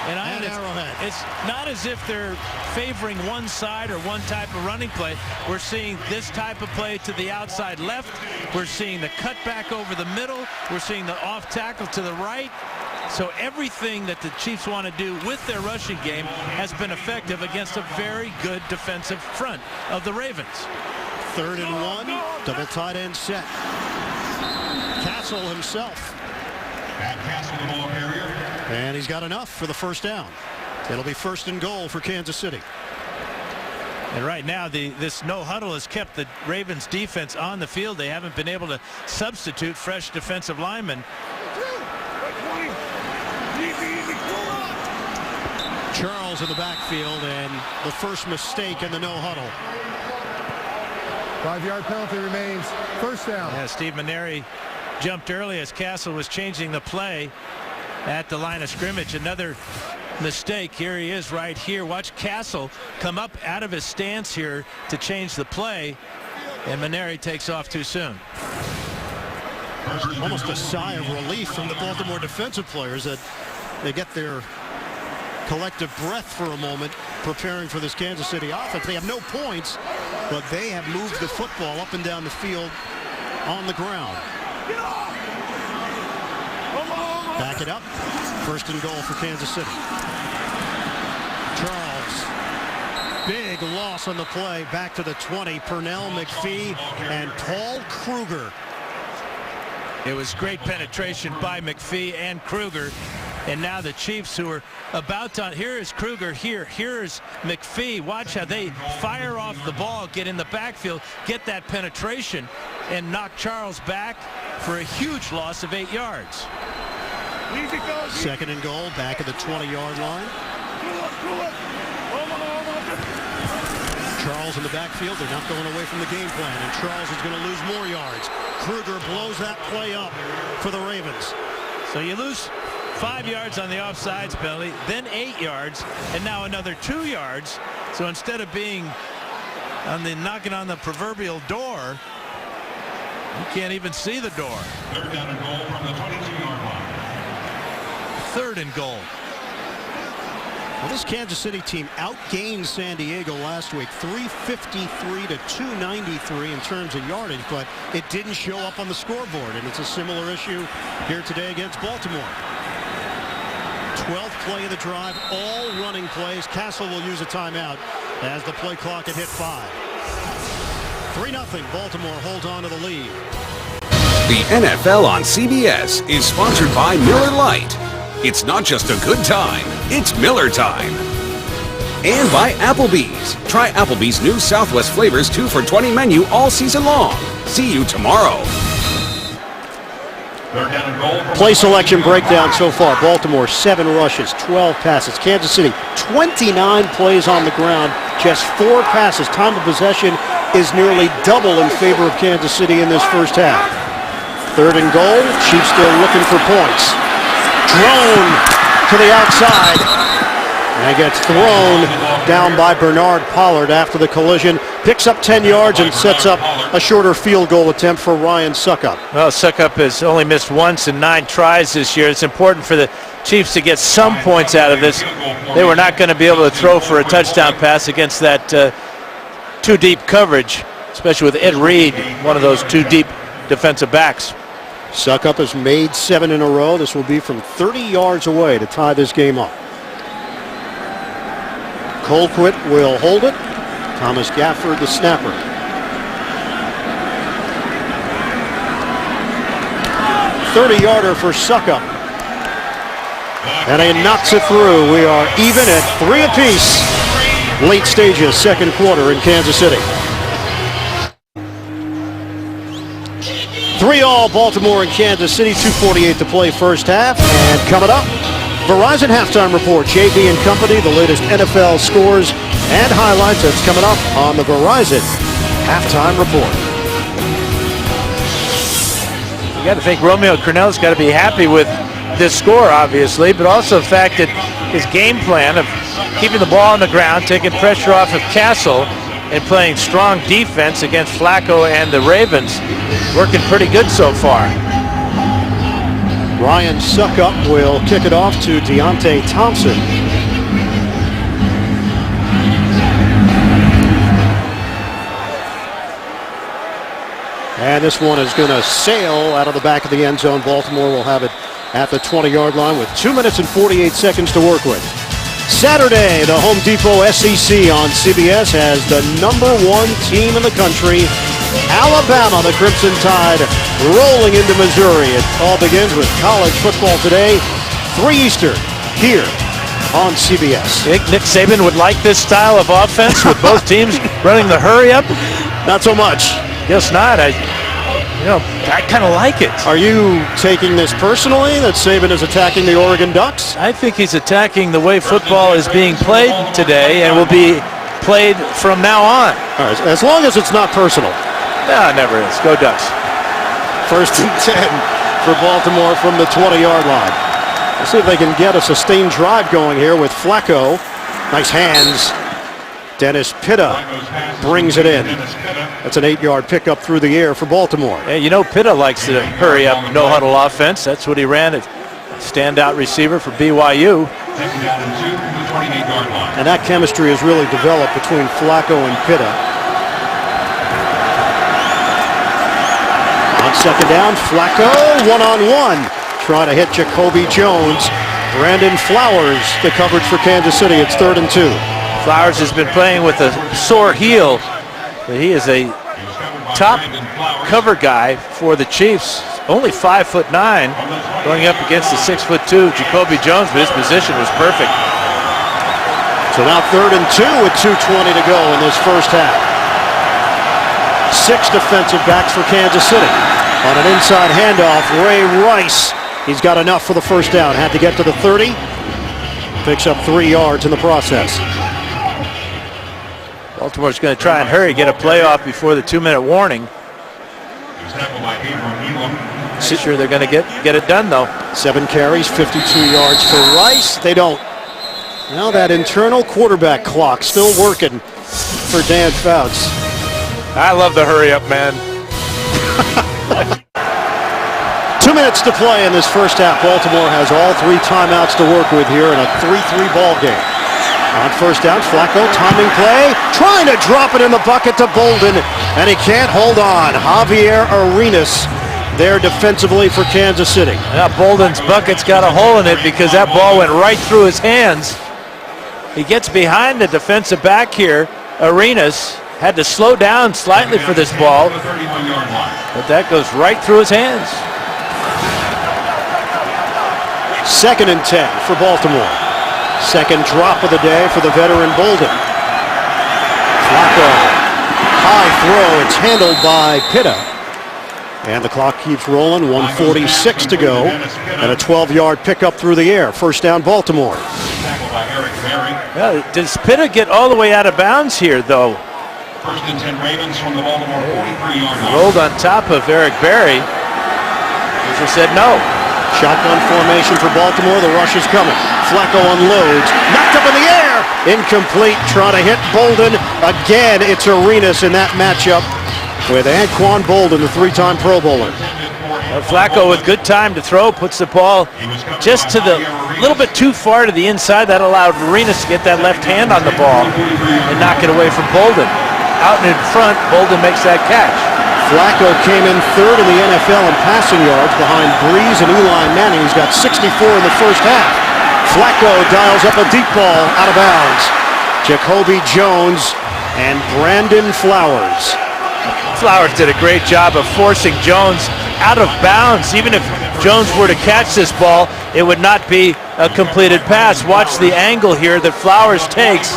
And Arrowhead. It's not as if they're favoring one side or one type of running play. We're seeing this type of play to the outside left. We're seeing the cutback over the middle. We're seeing the off tackle to the right. So everything that the Chiefs want to do with their rushing game has been effective against a very good defensive front of the Ravens. 3rd and 1. Double tight end set. Castle himself. At Castle, the ball carrier. And he's got enough for the first down. It'll be 1st and goal for Kansas City. And right now, this no huddle has kept the Ravens defense on the field. They haven't been able to substitute fresh defensive linemen. Charles in the backfield, and the first mistake in the no huddle. 5-yard penalty remains. First down. Yeah, Steve Maneri jumped early as Castle was changing the play at the line of scrimmage. Another mistake. Here he is right here. Watch Castle come up out of his stance here to change the play, and Maneri takes off too soon. Almost a sigh of relief from the Baltimore defensive players that they get their collective breath for a moment preparing for this Kansas City offense. They have no points, but they have moved the football up and down the field on the ground. Back it up. 1st and goal for Kansas City. Charles. Big loss on the play. Back to the 20. Pernell McPhee and Paul Kruger. It was great penetration by McPhee and Kruger. And now the Chiefs, who are about to, here is Kruger here. Here's McPhee. Watch how they fire off the ball, get in the backfield, get that penetration, and knock Charles back for a huge loss of 8 yards. 2nd and goal, back at the 20-yard line. Charles in the backfield. They're not going away from the game plan, and Charles is going to lose more yards. Kruger blows that play up for the Ravens. So you lose 5 yards on the offsides penalty, then 8 yards, and now another 2 yards. So instead of being on the knocking on the proverbial door, you can't even see the door. 3rd down and goal from the 22-yard line. 3rd and goal. Well, this Kansas City team outgained San Diego last week, 353 to 293 in terms of yardage, but it didn't show up on the scoreboard, and it's a similar issue here today against Baltimore. 12th play of the drive, all running plays. Castle will use a timeout as the play clock had hit 5. 3-0. Baltimore holds on to the lead. The NFL on CBS is sponsored by Miller Lite. It's not just a good time, it's Miller time. And by Applebee's. Try Applebee's new Southwest flavors 2 for $20 menu all season long. See you tomorrow. 3rd down and goal from Play selection breakdown so far. Baltimore, 7 rushes, 12 passes. Kansas City, 29 plays on the ground, just 4 passes. Time of possession is nearly double in favor of Kansas City in this first half. 3rd and goal. Chiefs still looking for points. Drone to the outside. And gets thrown down by Bernard Pollard after the collision. Picks up 10 yards and sets up a shorter field goal attempt for Ryan Succop. Well, Succop has only missed once in 9 tries this year. It's important for the Chiefs to get some points out of this. They were not going to be able to throw for a touchdown pass against that too deep coverage, especially with Ed Reed, one of those too deep defensive backs. Suckup has made 7 in a row. This will be from 30 yards away to tie this game up. Colquitt will hold it. Thomas Gafford, the snapper. "30-yarder for Suckup. And he knocks it through. We are even at 3 apiece. Late stages, second quarter in Kansas City. 3-all Baltimore and Kansas City, 2:48 to play first half. And coming up, Verizon Halftime Report. JB and Company, the latest NFL scores and highlights. That's coming up on the Verizon Halftime Report. You got to think Romeo Crennel's got to be happy with this score, obviously, but also the fact that his game plan of keeping the ball on the ground, taking pressure off of Castle, and playing strong defense against Flacco and the Ravens, working pretty good so far. Ryan Suckup will kick it off to Deontay Thompson. And this one is going to sail out of the back of the end zone. Baltimore will have it at the 20-yard line with 2 minutes and 48 seconds to work with. Saturday, the Home Depot SEC on CBS has the #1 team in the country, Alabama, the Crimson Tide, rolling into Missouri. It all begins with college football today, 3 Eastern, here on CBS. Nick Saban would like this style of offense with both teams running the hurry up. Not so much. Guess not. I kind of like it. Are you taking this personally, that Saban is attacking the Oregon Ducks? I think he's attacking the way football is being played today and will be played from now on. All right, as long as it's not personal. No, it never is. Go Ducks. 1st and 10 for Baltimore from the 20-yard line. Let's see if they can get a sustained drive going here with Flacco. Nice hands. Dennis Pitta brings it in. That's an 8-yard pickup through the air for Baltimore. Yeah, you know Pitta likes to hurry up, no huddle offense. That's what he ran at standout receiver for BYU. And that chemistry has really developed between Flacco and Pitta. On second down, Flacco one-on-one. Trying to hit Jacoby Jones. Brandon Flowers, the coverage for Kansas City. It's 3rd and 2. Flowers has been playing with a sore heel, but he is a top cover guy for the Chiefs. Only 5'9", going up against the 6'2" Jacoby Jones, but his position was perfect. So now 3rd and 2 with 2:20 to go in this first half. 6 defensive backs for Kansas City. On an inside handoff, Ray Rice. He's got enough for the first down. Had to get to the 30. Picks up 3 yards in the process. Baltimore's going to try and hurry, get a playoff before the 2-minute warning. Sure they're going to get it done, though. 7 carries, 52 yards for Rice. They don't. Now that internal quarterback clock still working for Dan Fouts. I love the hurry up, man. 2 minutes to play in this first half. Baltimore has all 3 timeouts to work with here in a 3-3 ball game. On first down, Flacco, timing play, trying to drop it in the bucket to Bolden, and he can't hold on. Javier Arenas there defensively for Kansas City. Now Bolden's bucket's got a hole in it because that ball went right through his hands. He gets behind the defensive back here. Arenas had to slow down slightly for this ball, but that goes right through his hands. 2nd and 10 for Baltimore. Second drop of the day for the veteran Bolden. Flacco, high throw. It's handled by Pitta. And the clock keeps rolling. 1:46 to go. And a 12-yard pickup through the air. First down, Baltimore. Yeah, does Pitta get all the way out of bounds here, though? 1st and 10 Ravens from the Baltimore 43-yard line. Rolled on top of Eric Berry. He said no. Shotgun formation for Baltimore. The rush is coming. Flacco unloads. Knocked up in the air. Incomplete. Trying to hit Bolden. Again, it's Arenas in that matchup with Anquan Bolden, the 3-time Pro Bowler. Flacco with good time to throw, puts the ball just to the little bit too far to the inside. That allowed Arenas to get that left hand on the ball and knock it away from Bolden. Out and in front, Bolden makes that catch. Flacco came in third in the NFL in passing yards behind Breeze and Eli Manning. He's got 64 in the first half. Flacco dials up a deep ball out of bounds. Jacoby Jones and Brandon Flowers. Flowers did a great job of forcing Jones out of bounds. Even if Jones were to catch this ball, it would not be a completed pass. Watch the angle here that Flowers takes.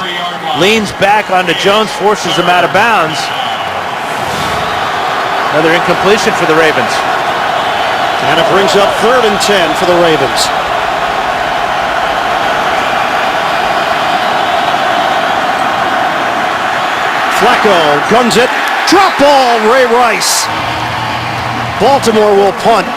Leans back onto Jones, forces him out of bounds. Another incompletion for the Ravens. And it brings up 3rd and 10 for the Ravens. Flacco guns it. Drop ball, Ray Rice. Baltimore will punt.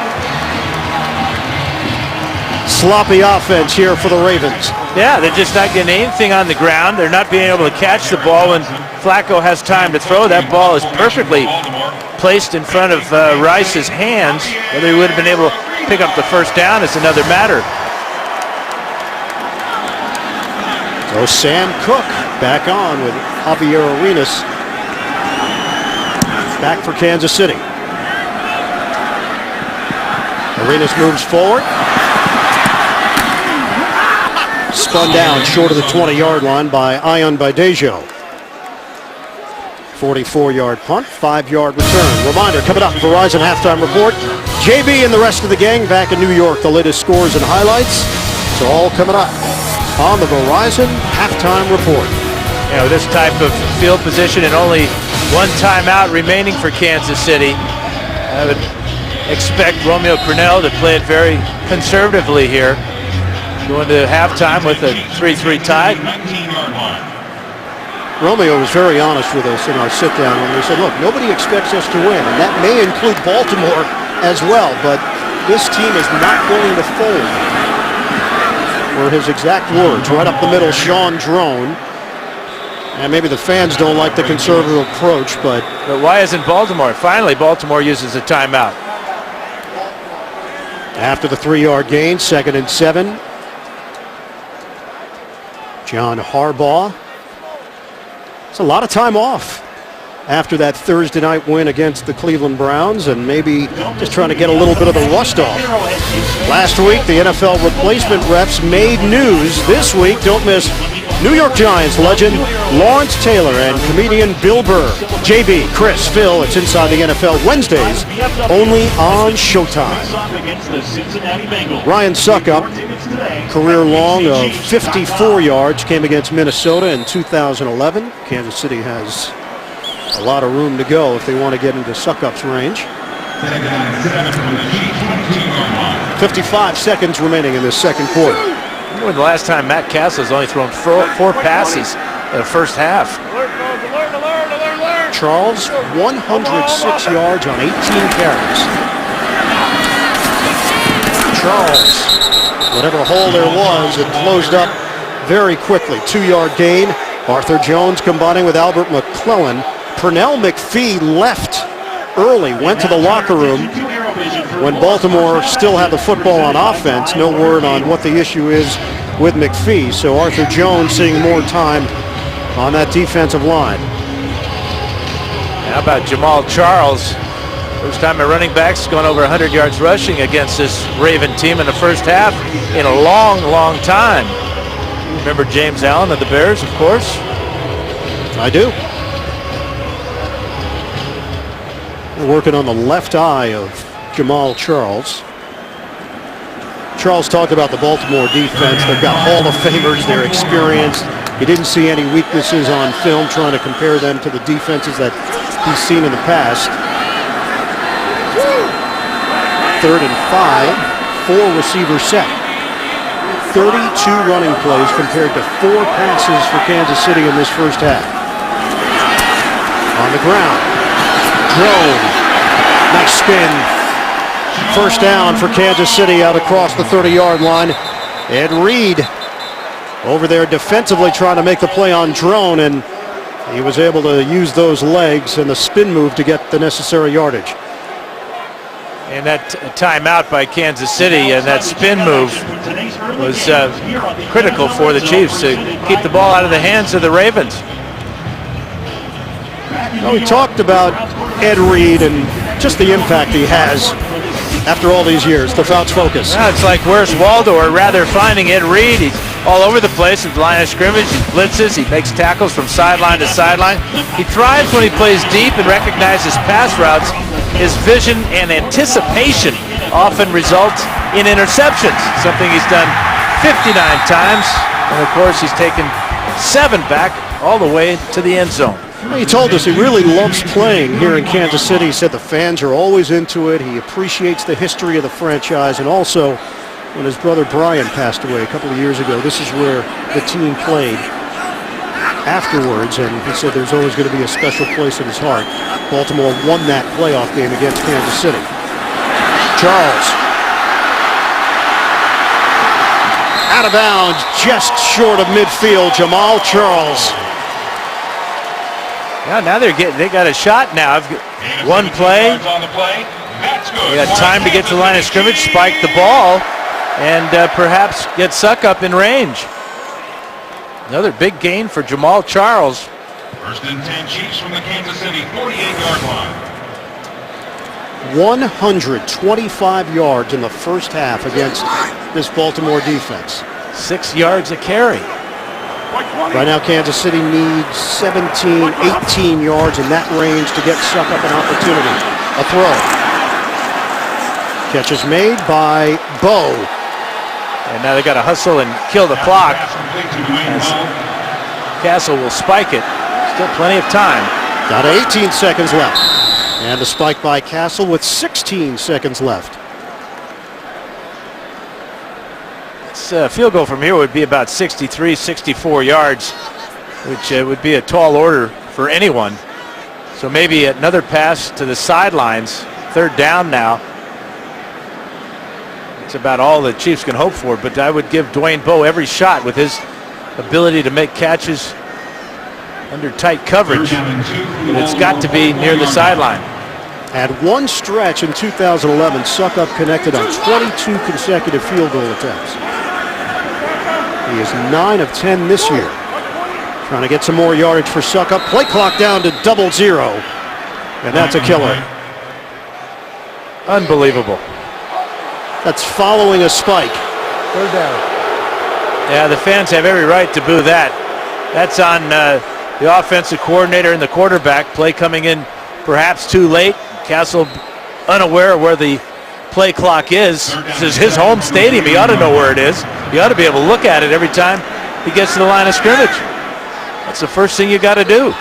Sloppy offense here for the Ravens. Yeah, they're just not getting anything on the ground. They're not being able to catch the ball when Flacco has time to throw. That ball is perfectly placed in front of Rice's hands. Whether he would have been able to pick up the first down is another matter. So Sam Cook back on with Javier Arenas back for Kansas City. Arenas moves forward. Spun down short of the 20-yard line by Ion Badejo. 44-yard punt, 5-yard return. Reminder, coming up, Verizon Halftime Report. JB and the rest of the gang back in New York. The latest scores and highlights. So all coming up on the Verizon Halftime Report. You know, this type of field position and only one timeout remaining for Kansas City. I would expect Romeo Crennel to play it very conservatively here. Going to halftime with a 3-3 tie. Romeo was very honest with us in our sit-down when we said, look, nobody expects us to win, and that may include Baltimore as well, but this team is not going to fold. Were his exact words, right up the middle, Sean Drone. And maybe the fans don't like the conservative approach, but why isn't Baltimore? Finally, Baltimore uses a timeout. After the 3-yard gain, 2nd and 7. John Harbaugh. It's a lot of time off after that Thursday night win against the Cleveland Browns, and maybe just trying to get a little bit of the rust off. Last week, the NFL replacement refs made news. This week, don't miss New York Giants legend Lawrence Taylor and comedian Bill Burr. JB, Chris, Phil, it's Inside the NFL Wednesdays, only on Showtime. Ryan Suckup, career long of 54 yards, came against Minnesota in 2011. Kansas City has a lot of room to go if they want to get into Suckup's range. 55 seconds remaining in this second quarter. When the last time Matt Castle has only thrown four passes in the first half. Charles, 106 yards on 18 carries. Charles, whatever hole there was, it closed up very quickly. 2-yard gain. Arthur Jones combining with Albert McClellan. Pernell McPhee left early, went to the locker room when Baltimore still had the football on offense. No word on what the issue is with McPhee. So Arthur Jones seeing more time on that defensive line. How about Jamal Charles? First time a running back's gone over 100 yards rushing against this Raven team in the first half in a long, long time. Remember James Allen of the Bears, of course? I do. We're working on the left eye of Jamal Charles. Charles talked about the Baltimore defense. They've got Hall of Famers. They're experienced. He didn't see any weaknesses on film, trying to compare them to the defenses that he's seen in the past. 3rd and 5, 4 receiver set. 32 running plays compared to 4 passes for Kansas City in this first half. On the ground. Drone. Nice spin. First down for Kansas City out across the 30-yard line. Ed Reed over there defensively trying to make the play on Drone, and he was able to use those legs and the spin move to get the necessary yardage. And that timeout by Kansas City and that spin move was critical for the Chiefs to keep the ball out of the hands of the Ravens. Well, we talked about Ed Reed and just the impact he has after all these years, the Fouts focus. Yeah, it's like where's Waldo, or rather finding Ed Reed. He's all over the place at the line of scrimmage. He blitzes, he makes tackles from sideline to sideline. He thrives when he plays deep and recognizes pass routes. His vision and anticipation often results in interceptions, something he's done 59 times. And of course, he's taken 7 back all the way to the end zone. He told us he really loves playing here in Kansas City. He said the fans are always into it. He appreciates the history of the franchise. And also, when his brother Brian passed away a couple of years ago, this is where the team played afterwards. And he said there's always going to be a special place in his heart. Baltimore won that playoff game against Kansas City. Charles. Out of bounds, just short of midfield, Jamal Charles. Yeah, now they got a shot now. One play. They got time to get to the line of scrimmage, spike the ball, and perhaps get Succop in range. Another big gain for Jamal Charles. First and 10 Chiefs from the Kansas City 48-yard line. 125 yards in the first half against this Baltimore defense. 6 yards a carry. Right now, Kansas City needs 17, 18 yards in that range to get Succop an opportunity. A throw. Catch is made by Bo. And now they got to hustle and kill the clock. Castle will spike it. Still plenty of time. Got 18 seconds left. And the spike by Castle with 16 seconds left. Field goal from here would be about 63, 64 yards, which would be a tall order for anyone. So maybe another pass to the sidelines. 3rd down now. It's about all the Chiefs can hope for, but I would give Dwayne Bowe every shot with his ability to make catches under tight coverage. But it's got to be near the sideline. At one stretch in 2011, Succop connected on 22 consecutive field goal attempts. He is 9 of 10 this year. Trying to get some more yardage for Succop. Play clock down to 00. And that's a killer. Unbelievable. That's following a spike. 3rd down. Yeah, the fans have every right to boo that. That's on the offensive coordinator and the quarterback. Play coming in perhaps too late. Castle unaware of where the play clock is. This is his home stadium. He ought to know where it is. He ought to be able to look at it every time he gets to the line of scrimmage. That's the first thing you got to do.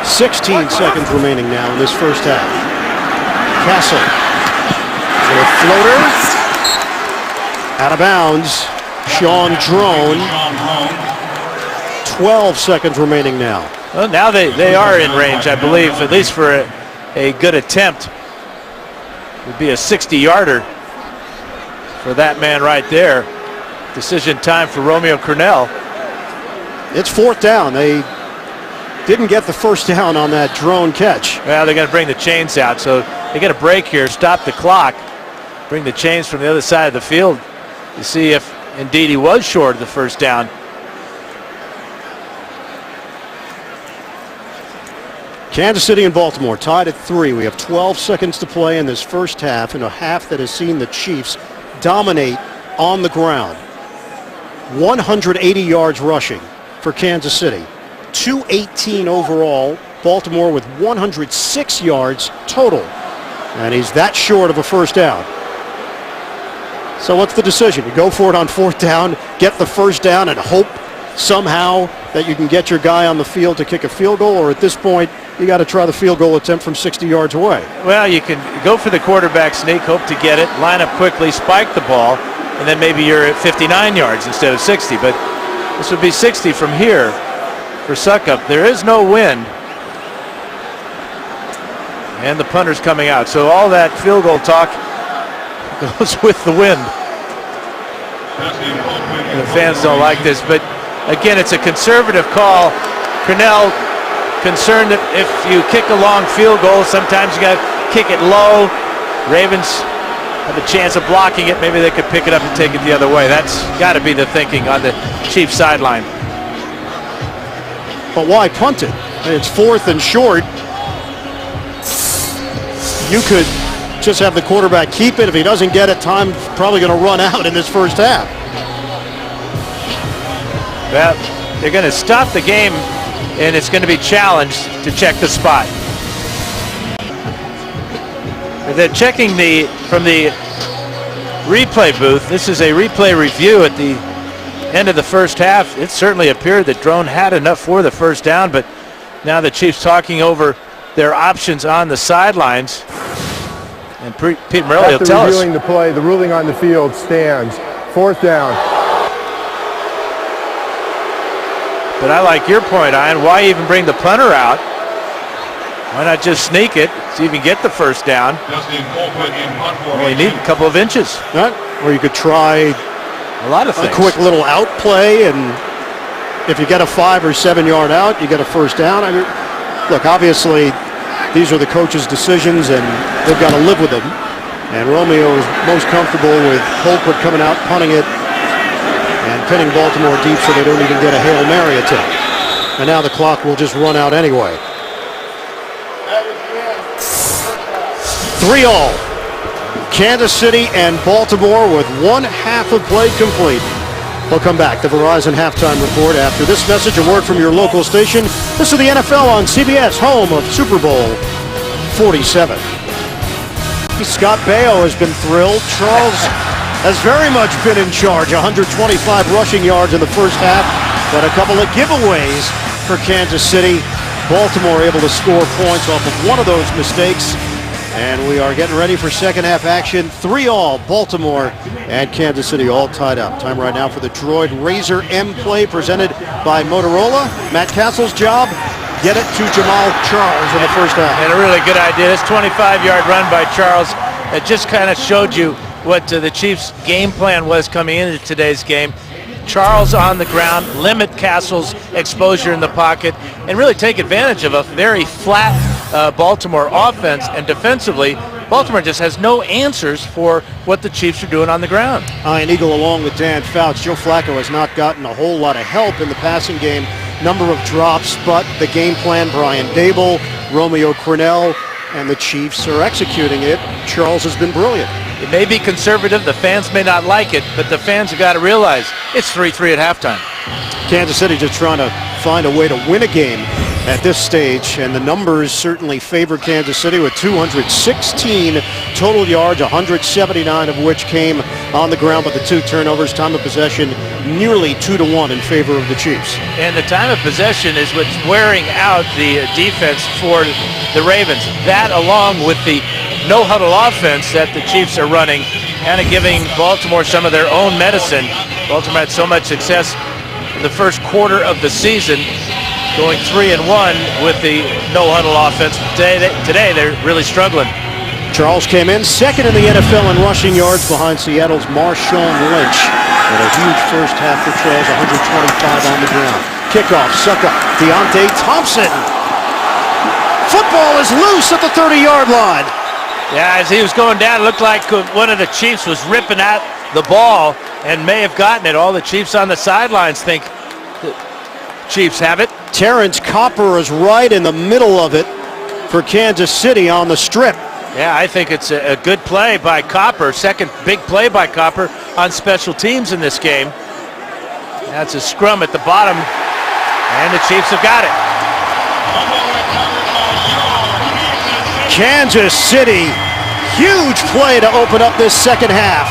.16 seconds remaining now in this first half. Castle. With a floater. Out of bounds. Sean Drone. 12 seconds remaining now. Well, now they are in range, I believe, at least for a good attempt. It would be a 60-yarder for that man right there. Decision time for Romeo Crennel. It's 4th down. They didn't get the first down on that drone catch. Well, they're going to bring the chains out, so they get a break here, stop the clock, bring the chains from the other side of the field to see if indeed he was short of the first down. Kansas City and Baltimore tied at 3. We have 12 seconds to play in this first half, in a half that has seen the Chiefs dominate on the ground. 180 yards rushing for Kansas City. 218 overall. Baltimore with 106 yards total. And he's that short of a first down. So what's the decision? You go for it on 4th down, get the first down, and hope somehow that you can get your guy on the field to kick a field goal, or at this point, you got to try the field goal attempt from 60 yards away. Well, you can go for the quarterback sneak, hope to get it, line up quickly, spike the ball, and then maybe you're at 59 yards instead of 60. But this would be 60 from here for Succop. There is no wind. And the punter's coming out. So all that field goal talk goes with the wind. And the fans don't like this, but again, it's a conservative call. Crennel concerned that if you kick a long field goal, sometimes you got to kick it low. Ravens have a chance of blocking it. Maybe they could pick it up and take it the other way. That's got to be the thinking on the Chiefs sideline. But why punt it? It's 4th and short. You could just have the quarterback keep it. If he doesn't get it, time's probably going to run out in this first half. Well, they're going to stop the game, and it's going to be challenged to check the spot. They're checking from the replay booth. This is a replay review at the end of the first half. It certainly appeared that Drone had enough for the first down, but now the Chiefs talking over their options on the sidelines. And Pete Morelli will tell us. After reviewing the play, the ruling on the field stands. 4th down. But I like your point, Ian. Why even bring the punter out? Why not just sneak it, see if you can get the first down? Dustin Colquitt in punt Well, you formation. need a couple of inches. Right? Or you could try A lot of a things. quick little out play, and if you get a 5 or 7 yard out, you get a first down. I mean, look, obviously, these are the coach's decisions, and they've got to live with them. And Romeo is most comfortable with Colquitt coming out, punting it, and pinning Baltimore deep so they don't even get a Hail Mary attempt. And now the clock will just run out anyway. 3-all. Kansas City and Baltimore with 1/2 of play complete. We'll come back. The Verizon halftime report after this message. A word from your local station. This is the NFL on CBS, home of Super Bowl 47. Scott Baio has been thrilled. Charles has very much been in charge. 125 rushing yards in the first half, but a couple of giveaways for Kansas City. Baltimore able to score points off of one of those mistakes. And we are getting ready for second half action. 3-all, Baltimore and Kansas City all tied up. Time right now for the Droid Razor M play presented by Motorola. Matt Castle's job, get it to Jamal Charles in the first half. And a really good idea. This 25-yard run by Charles that just kind of showed you what the Chiefs' game plan was coming into today's game. Charles on the ground, limit Castle's exposure in the pocket, and really take advantage of a very flat Baltimore offense. And defensively, Baltimore just has no answers for what the Chiefs are doing on the ground. Ian Eagle along with Dan Fouts. Joe Flacco has not gotten a whole lot of help in the passing game. Number of drops, but the game plan, Brian Dable, Romeo Crennel, and the Chiefs are executing it. Charles has been brilliant. It may be conservative, the fans may not like it, but the fans have got to realize it's 3-3 at halftime. Kansas City just trying to find a way to win a game at this stage, and the numbers certainly favor Kansas City with 216 total yards, 179 of which came on the ground, but the 2 turnovers. Time of possession nearly 2-1 in favor of the Chiefs. And the time of possession is what's wearing out the defense for the Ravens. That, along with the no-huddle offense that the Chiefs are running, kind of giving Baltimore some of their own medicine. Baltimore had so much success in the first quarter of the season, going 3-1 with the no-huddle offense. Today they're really struggling. Charles came in second in the NFL in rushing yards behind Seattle's Marshawn Lynch. And a huge first half for Charles, 125 on the ground. Kickoff, Sucka, Deontay Thompson. Football is loose at the 30-yard line. Yeah, as he was going down, it looked like one of the Chiefs was ripping at the ball and may have gotten it. All the Chiefs on the sidelines think the Chiefs have it. Terrence Copper is right in the middle of it for Kansas City on the strip. Yeah, I think it's a good play by Copper. Second big play by Copper on special teams in this game. That's a scrum at the bottom, and the Chiefs have got it. Kansas City, huge play to open up this second half.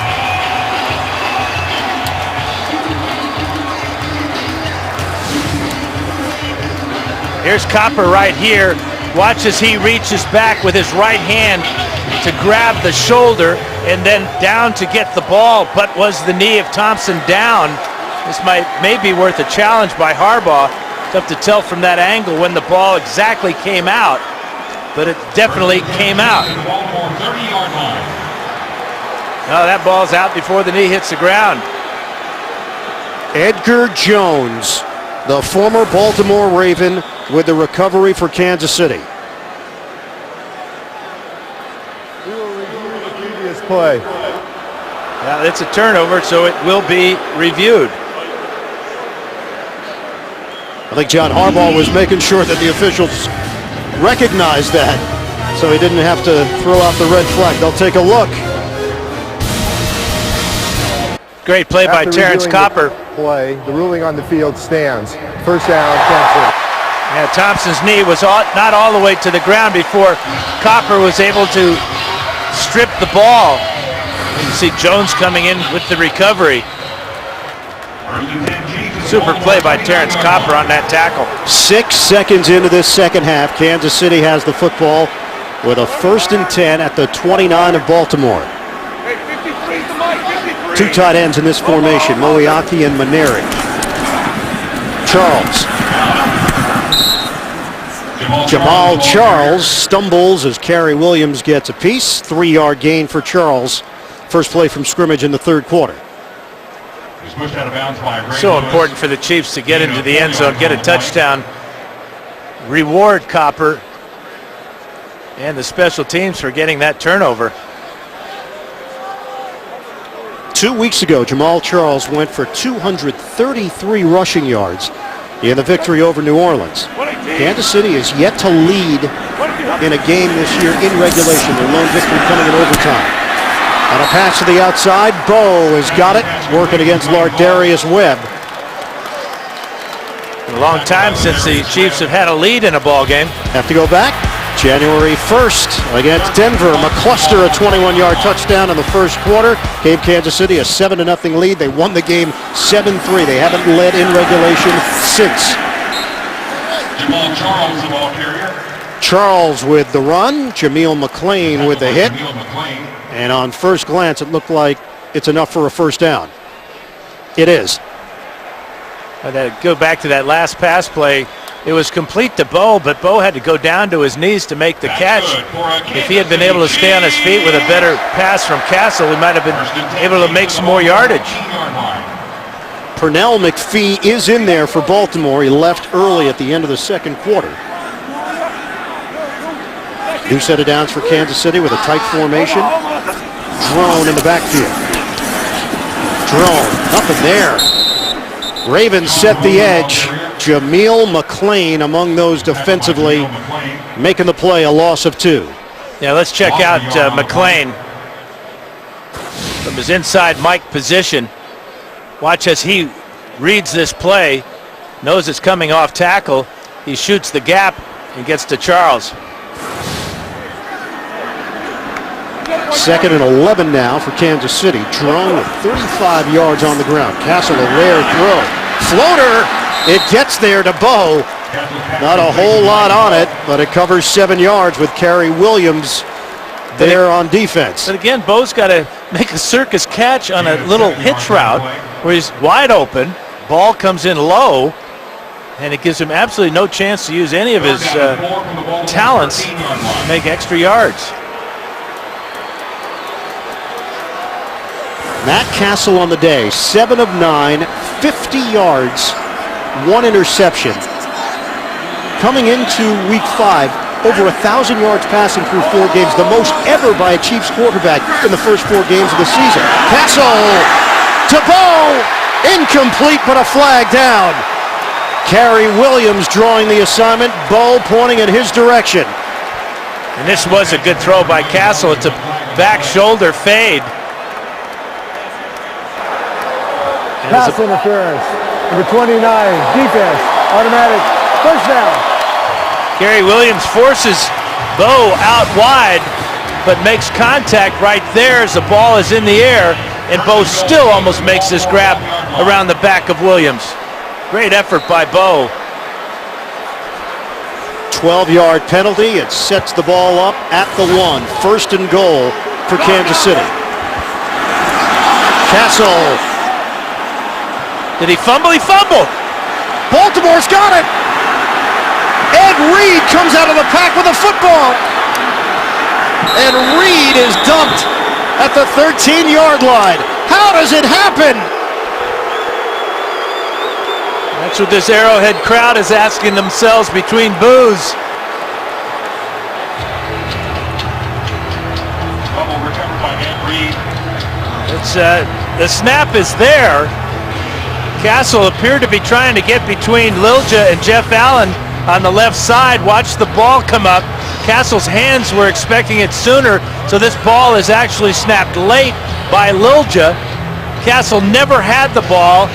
Here's Copper right here. Watch as he reaches back with his right hand to grab the shoulder and then down to get the ball. But was the knee of Thompson down? This may be worth a challenge by Harbaugh. Tough to tell from that angle when the ball exactly came out, but it definitely came out. Baltimore 30-yard line. No, that ball's out before the knee hits the ground. Edgar Jones the former Baltimore Raven, with the recovery for Kansas City. We will review the previous play. Now it's a turnover, so it will be reviewed. I think John Harbaugh was making sure that the officials recognized that, so he didn't have to throw out the red flag. They'll take a look. Great play by After Terrence reviewing Copper. the play, the ruling on the field stands. First down, Kansas City. Yeah, Thompson's knee was not all the way to the ground before Copper was able to strip the ball. You see Jones coming in with the recovery. Super play by Terrence Copper on that tackle. 6 seconds into this second half, Kansas City has the football with a 1st and 10 at the 29 of Baltimore. Two tight ends in this formation, Moeaki and Maneri. Charles. Jamal Charles stumbles as Cary Williams gets a piece. 3-yard gain for Charles. First play from scrimmage in the third quarter. He's pushed out of bounds by Ray So Lewis. important for the Chiefs to get into the end zone, get a touchdown, reward Copper and the special teams for getting that turnover. 2 weeks ago, Jamal Charles went for 233 rushing yards in the victory over New Orleans. Kansas City is yet to lead in a game this year in regulation. Their lone victory coming in overtime. On a pass to the outside, Bo has got it, working against Lardarius Webb. A long time since the Chiefs have had a lead in a ball game. Have to go back. January 1st against Denver. McCluster, a 21-yard touchdown in the first quarter, gave Kansas City a 7-0 lead. They won the game 7-3. They haven't led in regulation since. Jamal Charles, the ball carrier. Charles with the run, Jameel McClain with the hit. Jameel McClain. And on first glance, it looked like it's enough for a first down. It is. Go back to that last pass play. It was complete to Bo, but Bo had to go down to his knees to make the catch. If he had been able to stay on his feet with a better pass from Castle, he might have been able to make some more yardage. Pernell McPhee is in there for Baltimore. He left early at the end of the second quarter. New set of downs for Kansas City with a tight formation. Drone in the backfield. Drone, nothing there. Ravens set the edge. Jameel McClain among those defensively, making the play, a loss of 2. Yeah, let's check out McClain from his inside Mike position. Watch as he reads this play, knows it's coming off tackle. He shoots the gap and gets to Charles. 2nd and 11 now for Kansas City. Drone with 35 yards on the ground. Castle, a rare throw. Floater, it gets there to Bo. Not a whole lot on it, but it covers 7 yards with Cary Williams there on defense. But again, Bo's got to make a circus catch on a little hitch route where he's wide open. Ball comes in low, and it gives him absolutely no chance to use any of his talents to make extra yards. Matt Castle on the day, 7 of 9, 50 yards, 1 interception. Coming into week 5, over 1,000 yards passing through 4 games, the most ever by a Chiefs quarterback in the first 4 games of the season. Castle to Bo, incomplete, but a flag down. Cary Williams drawing the assignment, Bo pointing in his direction. And this was a good throw by Castle. It's a back shoulder fade. Pass interference. Number 29, defense, automatic, first down. Cary Williams forces Bo out wide, but makes contact right there as the ball is in the air, and Bo still almost makes this grab around the back of Williams. Great effort by Bo. 12-yard penalty. It sets the ball up at the 1. 1st and goal for Kansas City. Castle. Did he fumble? He fumbled. Baltimore's got it. Ed Reed comes out of the pack with a football. And Reed is dumped at the 13-yard line. How does it happen? That's That's what this Arrowhead crowd is asking themselves between boos. Fumble recovered by Ed Reed. It's the snap is there. Castle appeared to be trying to get between Lilja and Jeff Allen on the left side. Watch the ball come up. Castle's hands were expecting it sooner, so this ball is actually snapped late by Lilja. Castle never had the ball,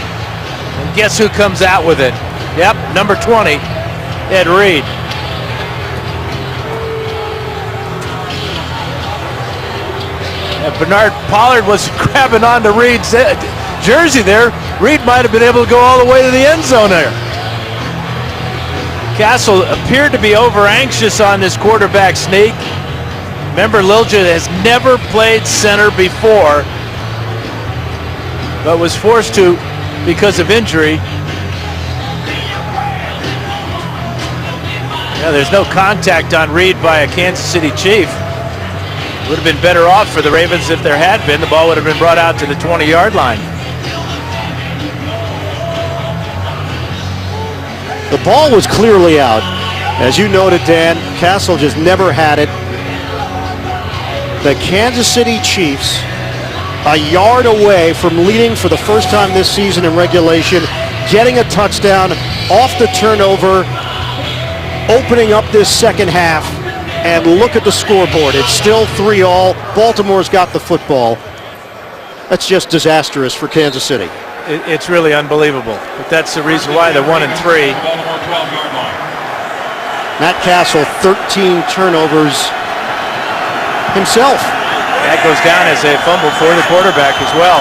and guess who comes out with it? Yep, number 20, Ed Reed. Bernard Pollard was grabbing onto Reed's jersey there. Reed might have been able to go all the way to the end zone there. Castle appeared to be over anxious on this quarterback sneak. Remember, Lilja has never played center before, but was forced to because of injury. Yeah, there's no contact on Reed by a Kansas City Chief. Would have been better off for the Ravens if there had been. The ball would have been brought out to the 20-yard line. The ball was clearly out. As you noted, Dan, Castle just never had it. The Kansas City Chiefs, a yard away from leading for the first time this season in regulation, getting a touchdown off the turnover, opening up this second half, and look at the scoreboard. It's still 3-all. Baltimore's got the football. That's just disastrous for Kansas City. It's really unbelievable, but that's the reason why they're 1-3. Baltimore 12-yard line. Matt Castle, 13 turnovers himself. That goes down as a fumble for the quarterback as well.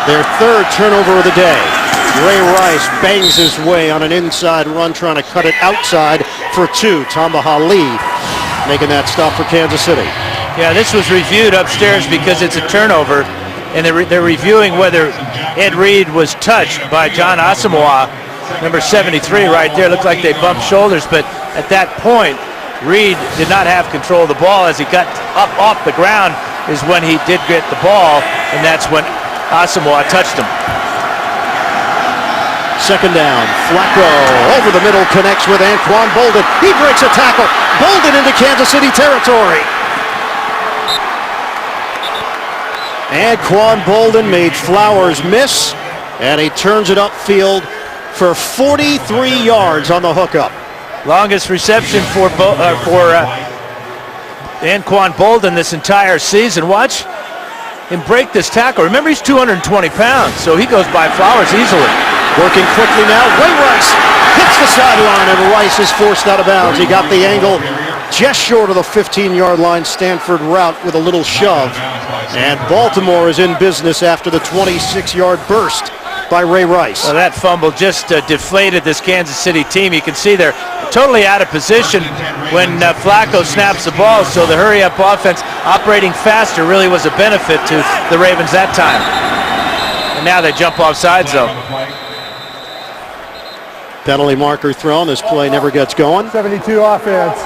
Their third turnover of the day. Ray Rice bangs his way on an inside run, trying to cut it outside for 2. Tamba Hali making that stop for Kansas City. Yeah, this was reviewed upstairs because it's a turnover, and they're reviewing whether Ed Reed was touched by John Asamoah, number 73 right there. Looked like they bumped shoulders, but at that point, Reed did not have control of the ball. As he got up off the ground is when he did get the ball, and that's when Asamoah touched him. Second down, Flacco over the middle, connects with Anquan Boldin. He breaks a tackle. Boldin into Kansas City territory. Anquan Boldin made Flowers miss, and he turns it upfield for 43 yards on the hookup. Longest reception for Anquan Boldin this entire season. Watch him break this tackle. Remember, he's 220 pounds, so he goes by Flowers easily. Working quickly now, Ray Rice hits the sideline, and Rice is forced out of bounds. He got the angle just short of the 15-yard line. Stanford route with a little shove, and Baltimore is in business after the 26-yard burst by Ray Rice. Well, that fumble just deflated this Kansas City team. You can see they're totally out of position when Flacco snaps the ball, so the hurry-up offense operating faster really was a benefit to the Ravens that time. And now they jump off sides, though. Penalty marker thrown. This play never gets going. 72 offense.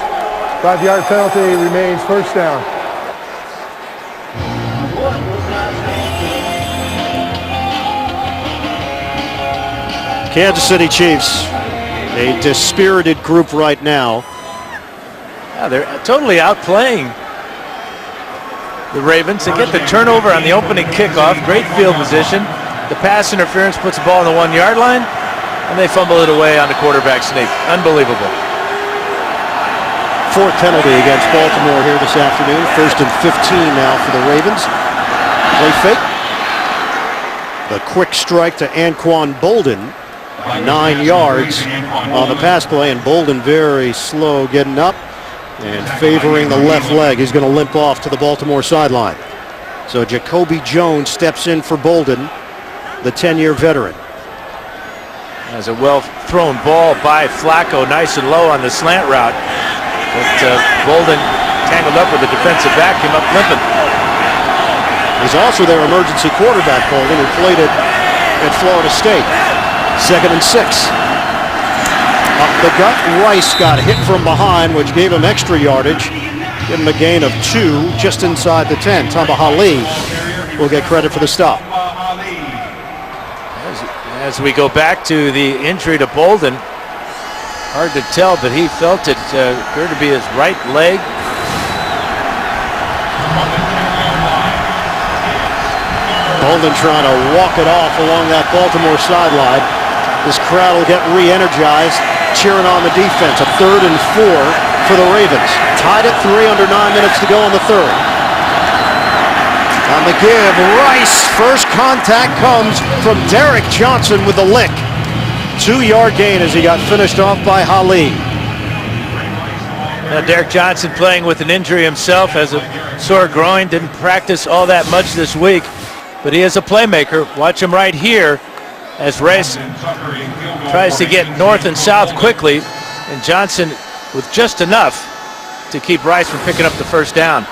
5-yard penalty remains first down. Kansas City Chiefs, a dispirited group right now. Yeah, they're totally outplaying the Ravens. They get the turnover on the opening kickoff. Great field position. The pass interference puts the ball on the 1-yard line, and they fumble it away on the quarterback sneak. Unbelievable. Fourth penalty against Baltimore here this afternoon. 1st and 15 now for the Ravens. Play fake. The quick strike to Anquan Boldin. 9 yards on the pass play, and Boldin very slow getting up and favoring the left leg. He's going to limp off to the Baltimore sideline. So Jacoby Jones steps in for Boldin, the 10-year veteran. That's a well-thrown ball by Flacco, nice and low on the slant route. But Boldin tangled up with the defensive back, came up limping. He's also their emergency quarterback, Boldin, who played it at Florida State. 2nd and 6. Up the gut, Rice got hit from behind, which gave him extra yardage. Give him a gain of 2 just inside the 10. Tamba Hali will get credit for the stop. As we go back to the injury to Bolden, hard to tell, but he felt it appeared to be his right leg. Bolden trying to walk it off along that Baltimore sideline. This crowd will get re-energized, cheering on the defense. A 3rd and 4 for the Ravens. Tied at 3 under 9 minutes to go in the 3rd. On the give, Rice. First contact comes from Derek Johnson with the lick. 2-yard gain as he got finished off by Hali. Now Derek Johnson playing with an injury himself, has a sore groin, didn't practice all that much this week, but he is a playmaker. Watch him right here as Rice tries to get north and south quickly, and Johnson with just enough to keep Rice from picking up the first down.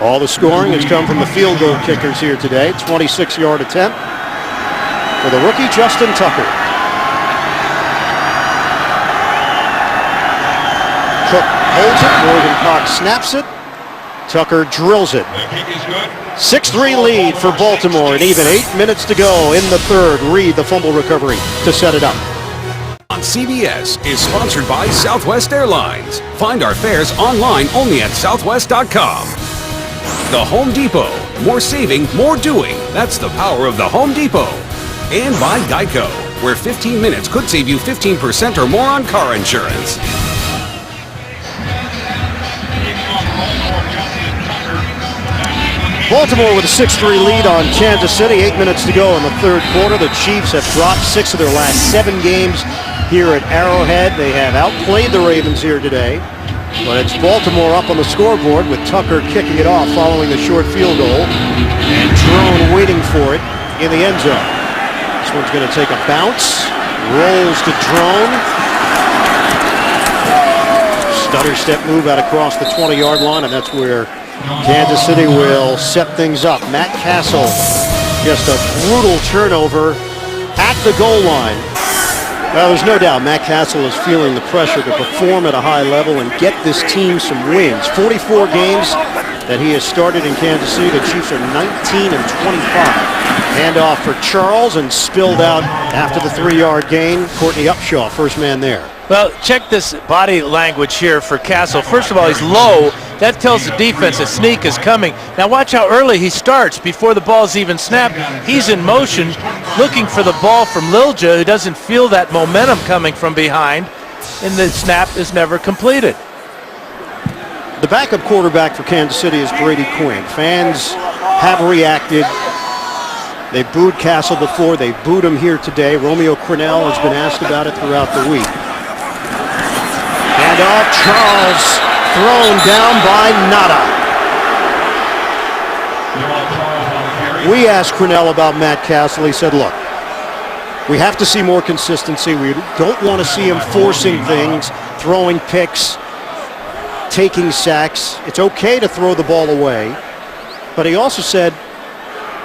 All the scoring has come from the field goal kickers here today. 26-yard attempt for the rookie Justin Tucker. Cook holds it. Morgan Cox snaps it. Tucker drills it. 6-3 lead for Baltimore, and even 8 minutes to go in the 3rd. Reed, the fumble recovery to set it up. On CBS is sponsored by Southwest Airlines. Find our fares online only at southwest.com. The Home Depot. More saving, more doing. That's the power of the Home Depot. And by Geico, where 15 minutes could save you 15% or more on car insurance. Baltimore with a 6-3 lead on Kansas City. 8 minutes to go in the 3rd quarter. The Chiefs have dropped 6 of their last 7 games here at Arrowhead. They have outplayed the Ravens here today. But it's Baltimore up on the scoreboard with Tucker kicking it off following the short field goal. And Drone waiting for it in the end zone. This one's going to take a bounce. Rolls to Drone. Stutter step move out across the 20-yard line, and that's where Kansas City will set things up. Matt Castle, just a brutal turnover at the goal line. Well, there's no doubt Matt Castle is feeling the pressure to perform at a high level and get this team some wins. 44 games that he has started in Kansas City. The Chiefs are 19 and 25. Handoff for Charles and spilled out after the 3-yard gain. Courtney Upshaw, first man there. Well, check this body language here for Castle. First of all, he's low. That tells the defense a sneak is coming. Now watch how early he starts before the ball's even snapped. He's in motion looking for the ball from Lilja, who doesn't feel that momentum coming from behind, and the snap is never completed. The backup quarterback for Kansas City is Brady Quinn. Fans have reacted. They booed Castle before. They booed him here today. Romeo Crennel has been asked about it throughout the week. And off, Charles thrown down by Nada. We asked Crennel about Matt Castle. He said, look, we have to see more consistency. We don't want to see him forcing things, throwing picks, taking sacks. It's okay to throw the ball away. But he also said,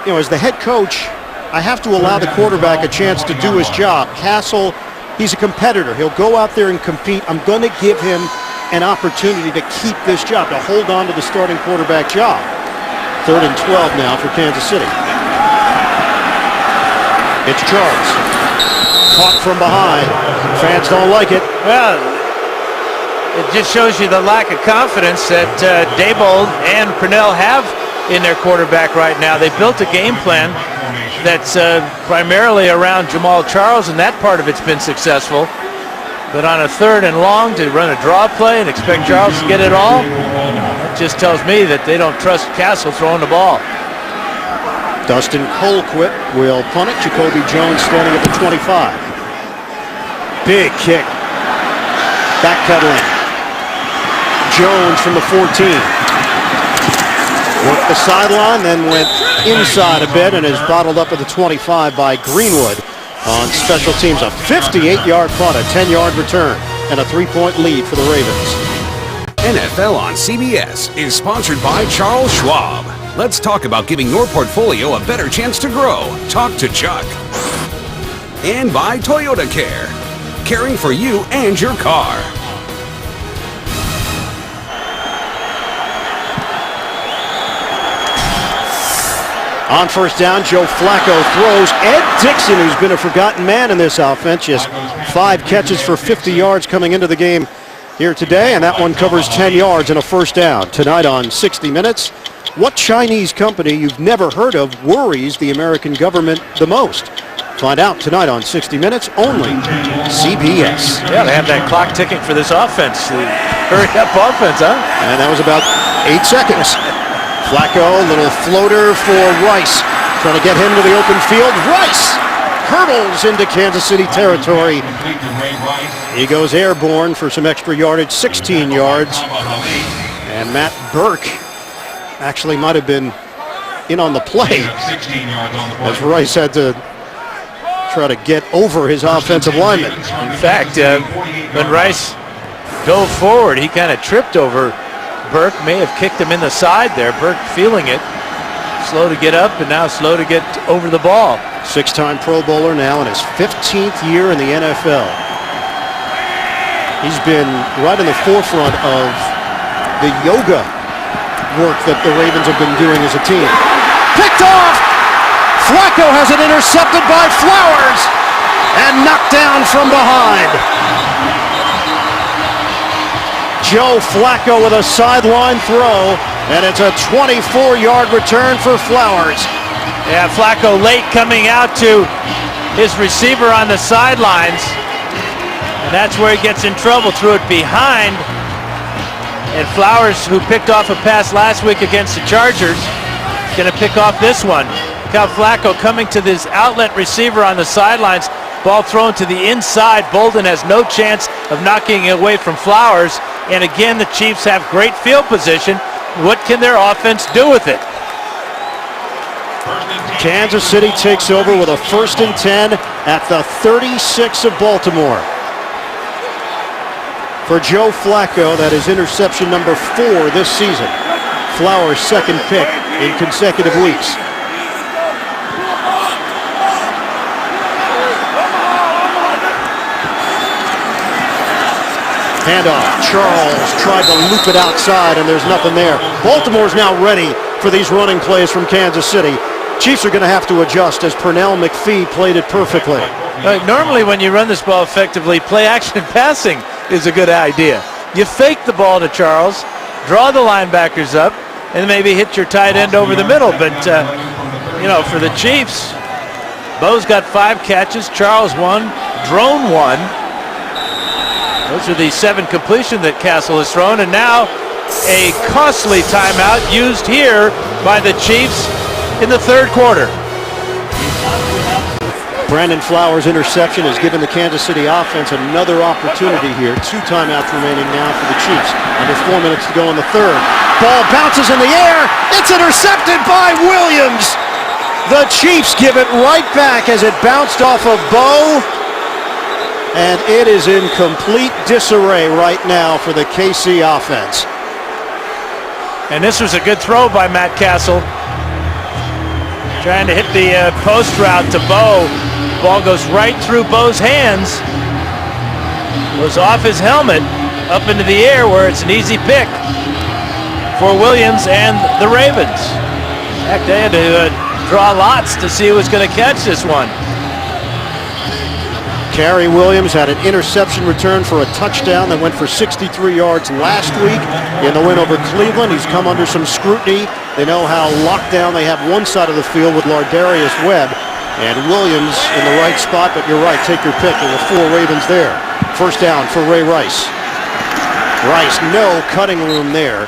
you know, as the head coach, I have to allow the quarterback a chance to do his job. Castle, he's a competitor. He'll go out there and compete. I'm going to give him an opportunity to keep this job, to hold on to the starting quarterback job. 3rd and 12 now for Kansas City. It's Charles. Caught from behind. Fans don't like it. Well, it just shows you the lack of confidence that Daboll and Crennel have in their quarterback right now. They built a game plan that's primarily around Jamal Charles, and that part of it's been successful. But on a 3rd and long to run a draw play and expect Charles to get it all, that just tells me that they don't trust Castle throwing the ball. Dustin Colquitt will punt it. Jacoby Jones standing at the 25. Big kick. Backpedaling. Jones from the 14. Worked the sideline, then went inside a bit and is bottled up at the 25 by Greenwood on special teams. A 58-yard punt, a 10-yard return, and a 3-point lead for the Ravens. NFL on CBS is sponsored by Charles Schwab. Let's talk about giving your portfolio a better chance to grow. Talk to Chuck. And by Toyota Care, caring for you and your car. On first down, Joe Flacco throws. Ed Dixon, who's been a forgotten man in this offense, just 5 catches for 50 yards coming into the game here today, and that one covers 10 yards and a first down. Tonight on 60 Minutes, what Chinese company you've never heard of worries the American government the most? Find out tonight on 60 Minutes, only CBS. Yeah, they have that clock ticking for this offense. The hurry-up offense, huh? And that was about 8 seconds. Flacco, little floater for Rice. Trying to get him to the open field. Rice hurdles into Kansas City territory. He goes airborne for some extra yardage, 16 yards. And Matt Burke actually might have been in on the play as Rice had to try to get over his offensive lineman. In fact, when Rice dove forward, he kind of tripped over Burke. May have kicked him in the side there. Burke feeling it. Slow to get up and now slow to get over the ball. 6-time Pro Bowler now in his 15th year in the NFL. He's been right in the forefront of the yoga work that the Ravens have been doing as a team. Picked off! Flacco has it intercepted by Flowers and knocked down from behind. Joe Flacco with a sideline throw, and it's a 24-yard return for Flowers. Yeah, Flacco late coming out to his receiver on the sidelines, and that's where he gets in trouble. Threw it behind, and Flowers, who picked off a pass last week against the Chargers, going to pick off this one. Cal Flacco coming to this outlet receiver on the sidelines. Ball thrown to the inside. Bolden has no chance of knocking it away from Flowers. And again, the Chiefs have great field position. What can their offense do with it? Kansas City takes over with a 1st and 10 at the 36 of Baltimore. For Joe Flacco, that is interception number 4 this season. Flowers' second pick in consecutive weeks. Handoff. Charles tried to loop it outside, and there's nothing there. Baltimore's now ready for these running plays from Kansas City. Chiefs are going to have to adjust as Pernell McPhee played it perfectly. Normally when you run this ball effectively, play action passing is a good idea. You fake the ball to Charles, draw the linebackers up, and maybe hit your tight end over the middle. But, for the Chiefs, Bo's got 5 catches, Charles 1, Drone 1. Those are the 7 completion that Castle has thrown, and now a costly timeout used here by the Chiefs in the 3rd quarter. Brandon Flowers' interception has given the Kansas City offense another opportunity here. 2 timeouts remaining now for the Chiefs. Under 4 minutes to go in the 3rd. Ball bounces in the air. It's intercepted by Williams. The Chiefs give it right back as it bounced off of Bo. And it is in complete disarray right now for the KC offense. And this was a good throw by Matt Castle. Trying to hit the post route to Bo. Ball goes right through Bo's hands. Goes off his helmet up into the air where it's an easy pick for Williams and the Ravens. Heck, they had to draw lots to see who was going to catch this one. Cary Williams had an interception return for a touchdown that went for 63 yards last week in the win over Cleveland. He's come under some scrutiny. They know how locked down they have one side of the field with Lardarius Webb. And Williams in the right spot, but you're right, take your pick. There were 4 Ravens there. First down for Ray Rice. Rice, no cutting room there.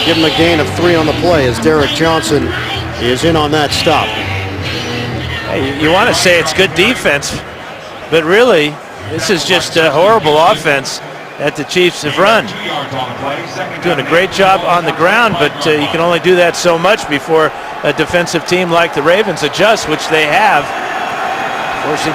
Give him a gain of 3 on the play as Derek Johnson is in on that stop. Hey, you want to say it's good defense, but really, this is just a horrible offense that the Chiefs have run. Doing a great job on the ground, but you can only do that so much before a defensive team like the Ravens adjusts, which they have. Forcing.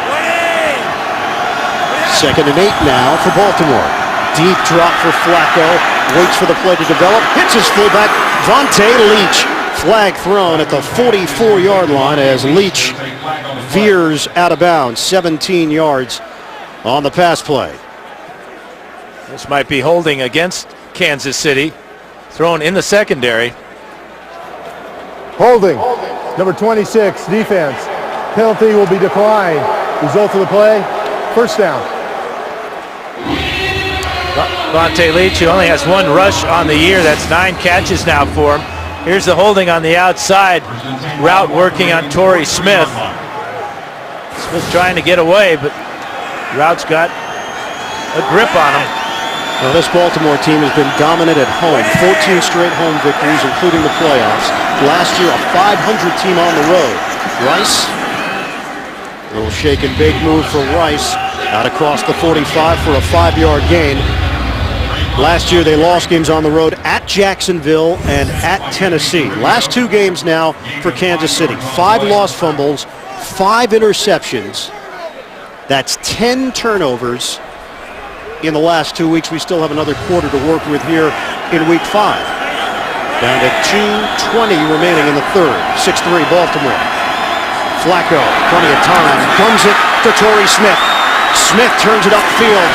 2nd and 8 now for Baltimore. Deep drop for Flacco. Waits for the play to develop. Hits his fullback, Vontae Leach. Flag thrown at the 44-yard line as Leach veers out of bounds. 17 yards on the pass play. This might be holding against Kansas City. Thrown in the secondary. Holding. Number 26, defense. Penalty will be declined. Result of the play, first down. Vontae Leach, who only has one rush on the year. That's 9 catches now for him. Here's the holding on the outside. Route working on Torrey Smith. Smith trying to get away, but Route's got a grip on him. Well, this Baltimore team has been dominant at home. 14 straight home victories, including the playoffs. Last year, a 500 team on the road. Rice, a little shake and bake move for Rice. Out across the 45 for a 5-yard gain. Last year, they lost games on the road at Jacksonville and at Tennessee. Last 2 games now for Kansas City. 5 lost fumbles, 5 interceptions. That's 10 turnovers in the last 2 weeks. We still have another quarter to work with here in week 5. Down to 2:20 remaining in the third. 6-3 Baltimore. Flacco, plenty of time, comes it to Torrey Smith. Smith turns it upfield.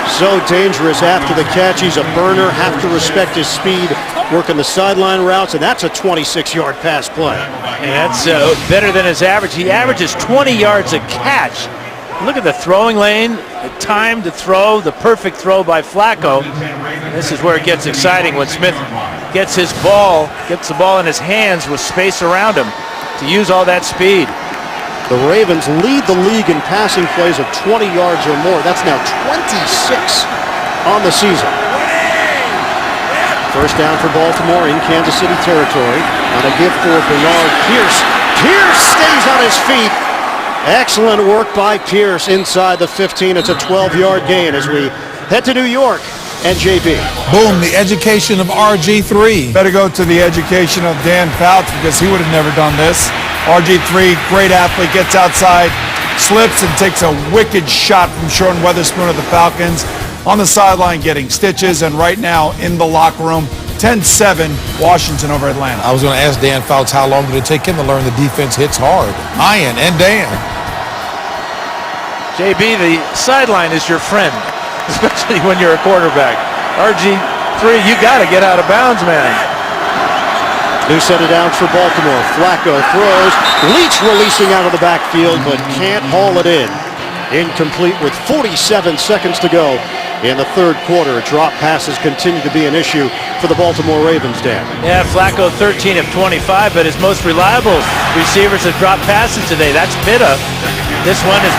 So dangerous after the catch. He's a burner. Have to respect his speed. Working the sideline routes, and that's a 26-yard pass play. And that's better than his average. He averages 20 yards a catch. Look at the throwing lane, the time to throw, the perfect throw by Flacco. This is where it gets exciting when Smith gets the ball in his hands with space around him to use all that speed. The Ravens lead the league in passing plays of 20 yards or more. That's now 26 on the season. First down for Baltimore in Kansas City territory. On a give for Bernard Pierce. Pierce stays on his feet. Excellent work by Pierce inside the 15. It's a 12-yard gain as we head to New York and JB. Boom, the education of RG3. Better go to the education of Dan Fouts because he would have never done this. RG3, great athlete, gets outside, slips and takes a wicked shot from Sean Weatherspoon of the Falcons. On the sideline getting stitches, and right now in the locker room, 10-7, Washington over Atlanta. I was going to ask Dan Fouts how long did it take him to learn the defense hits hard. Ian and Dan. JB, the sideline is your friend, especially when you're a quarterback. RG3, you got to get out of bounds, man. New set of downs for Baltimore. Flacco throws. Leach releasing out of the backfield, but can't haul it in. Incomplete with 47 seconds to go in the third quarter. Drop passes continue to be an issue for the Baltimore Ravens, Dan. Yeah, Flacco 13 of 25, but his most reliable receivers have dropped passes today. That's Pitta. This one is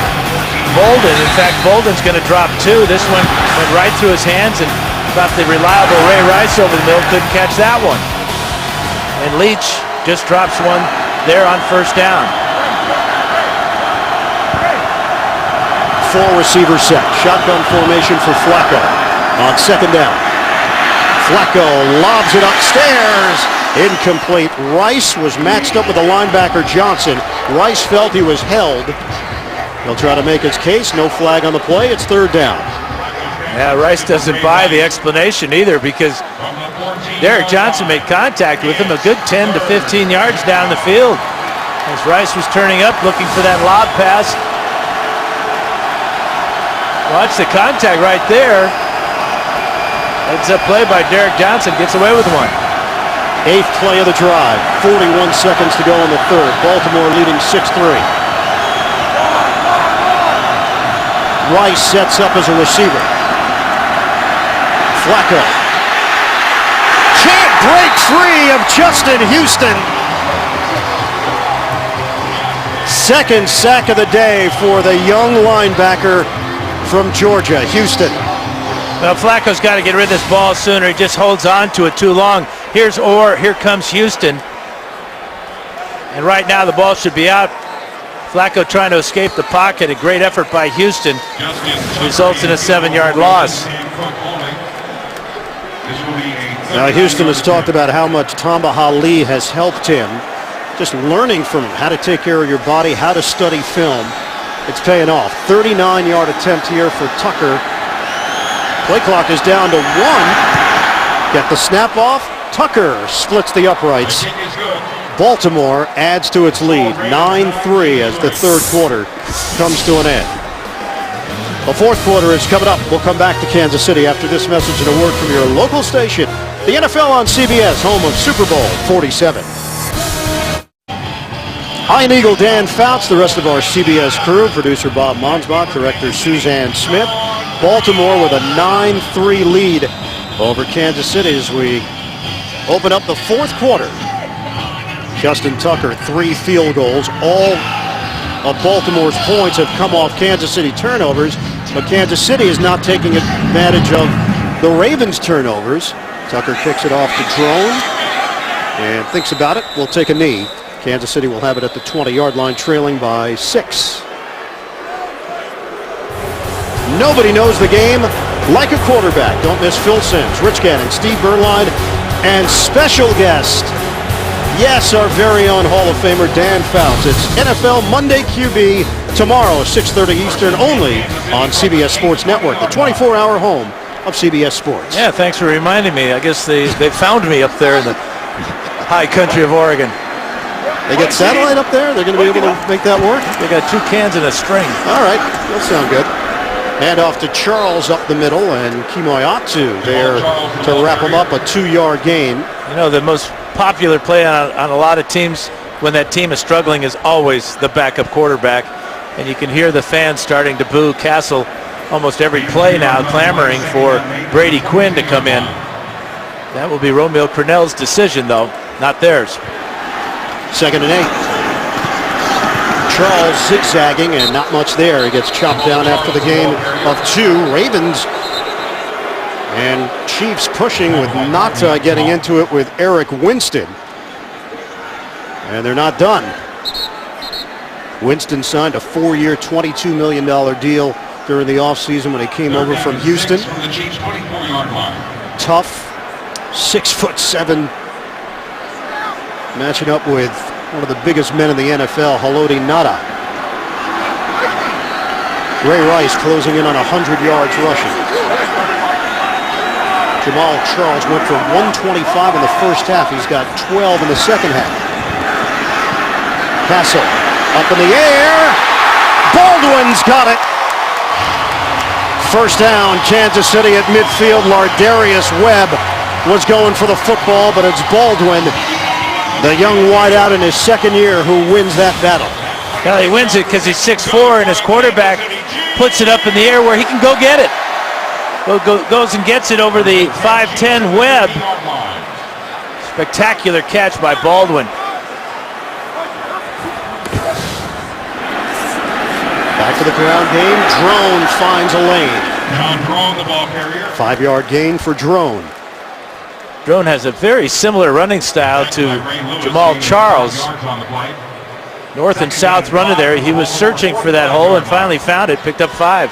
Bolden. In fact, Bolden's going to drop 2. This one went right through his hands and got the reliable Ray Rice over the middle. Couldn't catch that one. And Leach just drops one there on first down. 4-receiver set. Shotgun formation for Flacco on second down. Flacco lobs it upstairs. Incomplete. Rice was matched up with the linebacker Johnson. Rice felt he was held. He'll try to make his case. No flag on the play. It's third down. Yeah, Rice doesn't buy the explanation either because Derek Johnson made contact with him a good 10 to 15 yards down the field as Rice was turning up looking for that lob pass. Watch the contact right there. It's a play by Derek Johnson. Gets away with one. 8th play of the drive. 41 seconds to go in the third. Baltimore leading 6-3. Rice sets up as a receiver. Flacco. Can't break free of Justin Houston. Second sack of the day for the young linebacker from Georgia, Houston. Well, Flacco's got to get rid of this ball sooner. He just holds on to it too long. Here comes Houston. And right now the ball should be out. Flacco trying to escape the pocket. A great effort by Houston. Results in a 7-yard loss. Now Houston has talked about how much Tamba Hali has helped him. Just learning from him how to take care of your body, how to study film. It's paying off. 39-yard attempt here for Tucker. Play clock is down to 1. Get the snap off. Tucker splits the uprights. Baltimore adds to its lead. 9-3 as the third quarter comes to an end. The fourth quarter is coming up. We'll come back to Kansas City after this message and a word from your local station. The NFL on CBS, home of Super Bowl 47. Ian Eagle, Dan Fouts, the rest of our CBS crew, producer Bob Monsbach, director Suzanne Smith. Baltimore with a 9-3 lead over Kansas City as we open up the fourth quarter. Justin Tucker, 3 field goals. All of Baltimore's points have come off Kansas City turnovers, but Kansas City is not taking advantage of the Ravens' turnovers. Tucker kicks it off to Drone and thinks about it. Will take a knee. Kansas City will have it at the 20-yard line, trailing by 6. Nobody knows the game like a quarterback. Don't miss Phil Simms, Rich Gannon, Steve Bernline, and special guest, yes, our very own Hall of Famer Dan Fouts. It's NFL Monday QB tomorrow, 6:30 Eastern, only on CBS Sports Network, the 24-hour home of CBS Sports. Yeah, thanks for reminding me. I guess they found me up there in the high country of Oregon. They get satellite up there? They're going to be able to make that work? They got 2 cans and a string. All right, that'll sound good. Hand off to Charles up the middle, and Kimoyatu there to wrap him up, a 2-yard gain. You know, the most popular play on a lot of teams when that team is struggling is always the backup quarterback. And you can hear the fans starting to boo Castle almost every play now, clamoring for Brady Quinn to come in. That will be Romeo Crennel's decision, though, not theirs. 2nd and 8. Charles zigzagging and not much there. He gets chopped down after the gain of 2. Ravens and Chiefs pushing with Nata getting into it with Eric Winston. And they're not done. Winston signed a 4-year, $22 million deal during the offseason when he came over from Houston. Tough, 6'7", matching up with one of the biggest men in the NFL, Haloti Ngata. Ray Rice closing in on 100 yards rushing. Jamal Charles went for 125 in the first half. He's got 12 in the second half. Castle up in the air. Baldwin's got it. First down, Kansas City at midfield. Lardarius Webb was going for the football, but it's Baldwin, the young wideout in his second year, who wins that battle. Well, he wins it because he's 6'4", and his quarterback puts it up in the air where he can go get it. Goes and gets it over the 5'10" Webb. Spectacular catch by Baldwin. Back to the ground game. Drone finds a lane. John Drone, the ball carrier. 5-yard gain for Drone. Drone has a very similar running style to Jamal Charles. North and south runner there. He was searching for that hole and finally found it, picked up 5.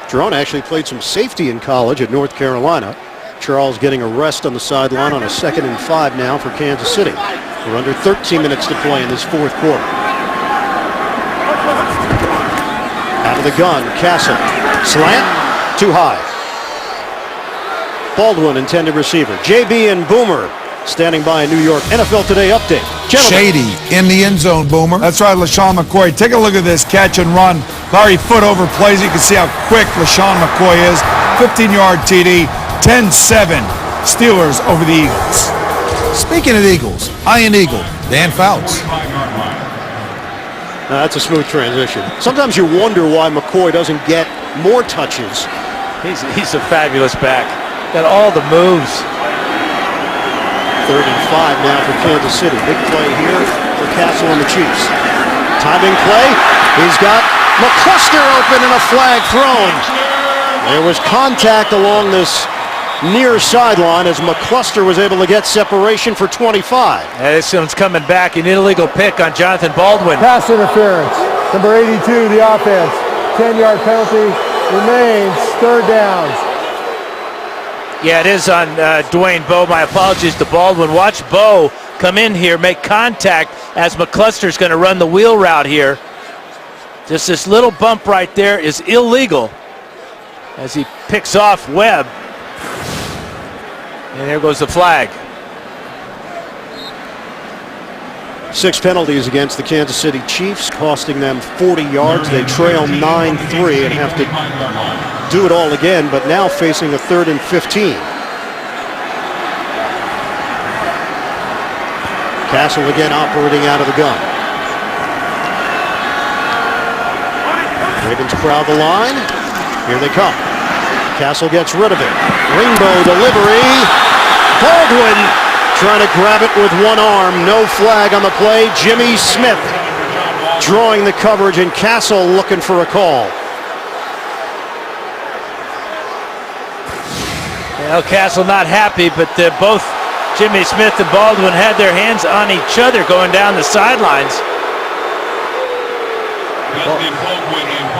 Drone actually played some safety in college at North Carolina. Charles getting a rest on the sideline on a 2nd and 5 now for Kansas City. We're under 13 minutes to play in this fourth quarter. Out of the gun, Castle. Slant, too high. Baldwin, intended receiver. JB and Boomer standing by a New York NFL Today update. Gentlemen. Shady in the end zone, Boomer. That's right, LaShawn McCoy. Take a look at this catch and run. Larry Foot overplays. You can see how quick LaShawn McCoy is. 15-yard TD, 10-7. Steelers over the Eagles. Speaking of Eagles, Ian Eagle, Dan Fouts. That's a smooth transition. Sometimes you wonder why McCoy doesn't get more touches. He's a fabulous back. Got all the moves. 3rd and 5 now for Kansas City. Big play here for Castle and the Chiefs. Timing play. He's got McCluster open and a flag thrown. There was contact along this near sideline as McCluster was able to get separation for 25. This one's coming back. An illegal pick on Jonathan Baldwin. Pass interference. Number 82, the offense. 10-yard penalty remains. 3rd downs. Yeah, it is on Dwayne Bowe. My apologies to Baldwin. Watch Bowe come in here, make contact as McCluster's going to run the wheel route here. Just this little bump right there is illegal as he picks off Webb. And there goes the flag. 6 penalties against the Kansas City Chiefs, costing them 40 yards. They trail 9-3 and have to do it all again, but now facing a 3rd and 15. Castle again operating out of the gun. Ravens crowd the line. Here they come. Castle gets rid of it. Rainbow delivery. Baldwin trying to grab it with one arm. No flag on the play. Jimmy Smith drawing the coverage, and Castle looking for a call. Well, Castle not happy, but both Jimmy Smith and Baldwin had their hands on each other going down the sidelines.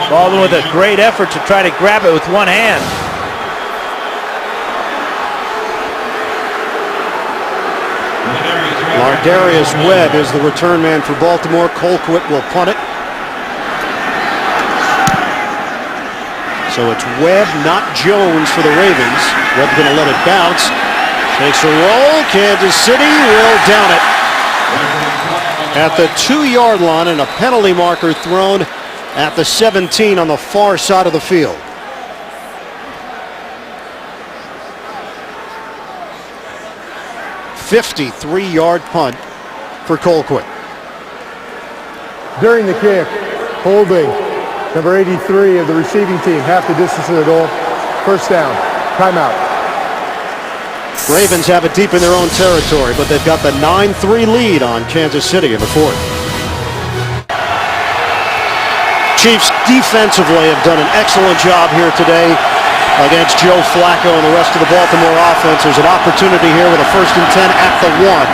Baldwin with a great effort to try to grab it with one hand. Lardarius Webb is the return man for Baltimore. Colquitt will punt it. So it's Webb, not Jones for the Ravens. Webb's going to let it bounce. Takes a roll. Kansas City will down it at the 2-yard line, and a penalty marker thrown at the 17 on the far side of the field. '53-yard punt for Colquitt. During the kick, holding number 83 of the receiving team, half the distance to the goal. First down. Timeout. Ravens have it deep in their own territory, but they've got the 9-3 lead on Kansas City in the fourth. Chiefs defensively have done an excellent job here today against Joe Flacco and the rest of the Baltimore offense. There's an opportunity here with a 1st and 10 at the 1.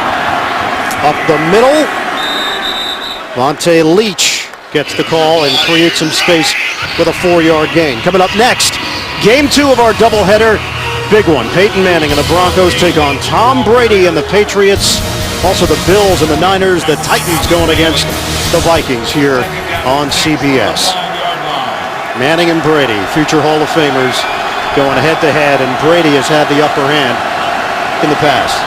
Up the middle, Vontae Leach gets the call and creates some space with a 4-yard gain. Coming up next, game 2 of our doubleheader. Big one. Peyton Manning and the Broncos take on Tom Brady and the Patriots. Also the Bills and the Niners. The Titans going against the Vikings here on CBS. Manning and Brady, future Hall of Famers, going head-to-head, and Brady has had the upper hand in the past.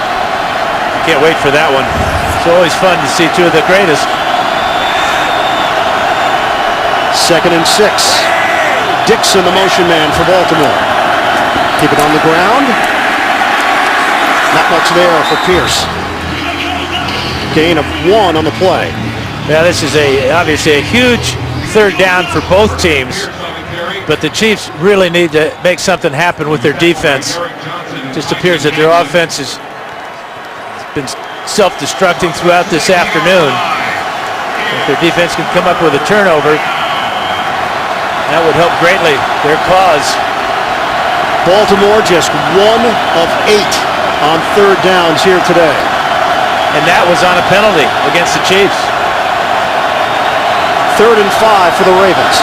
Can't wait for that one. It's always fun to see two of the greatest. 2nd and 6. Dixon, the motion man for Baltimore. Keep it on the ground. Not much there for Pierce. Gain of 1 on the play. Yeah, this is obviously a huge 3rd down for both teams, but the Chiefs really need to make something happen with their defense. It just appears that their offense has been self-destructing throughout this afternoon. If their defense can come up with a turnover, that would help greatly their cause. Baltimore just 1 of 8 on 3rd downs here today. And that was on a penalty against the Chiefs. 3rd and 5 for the Ravens.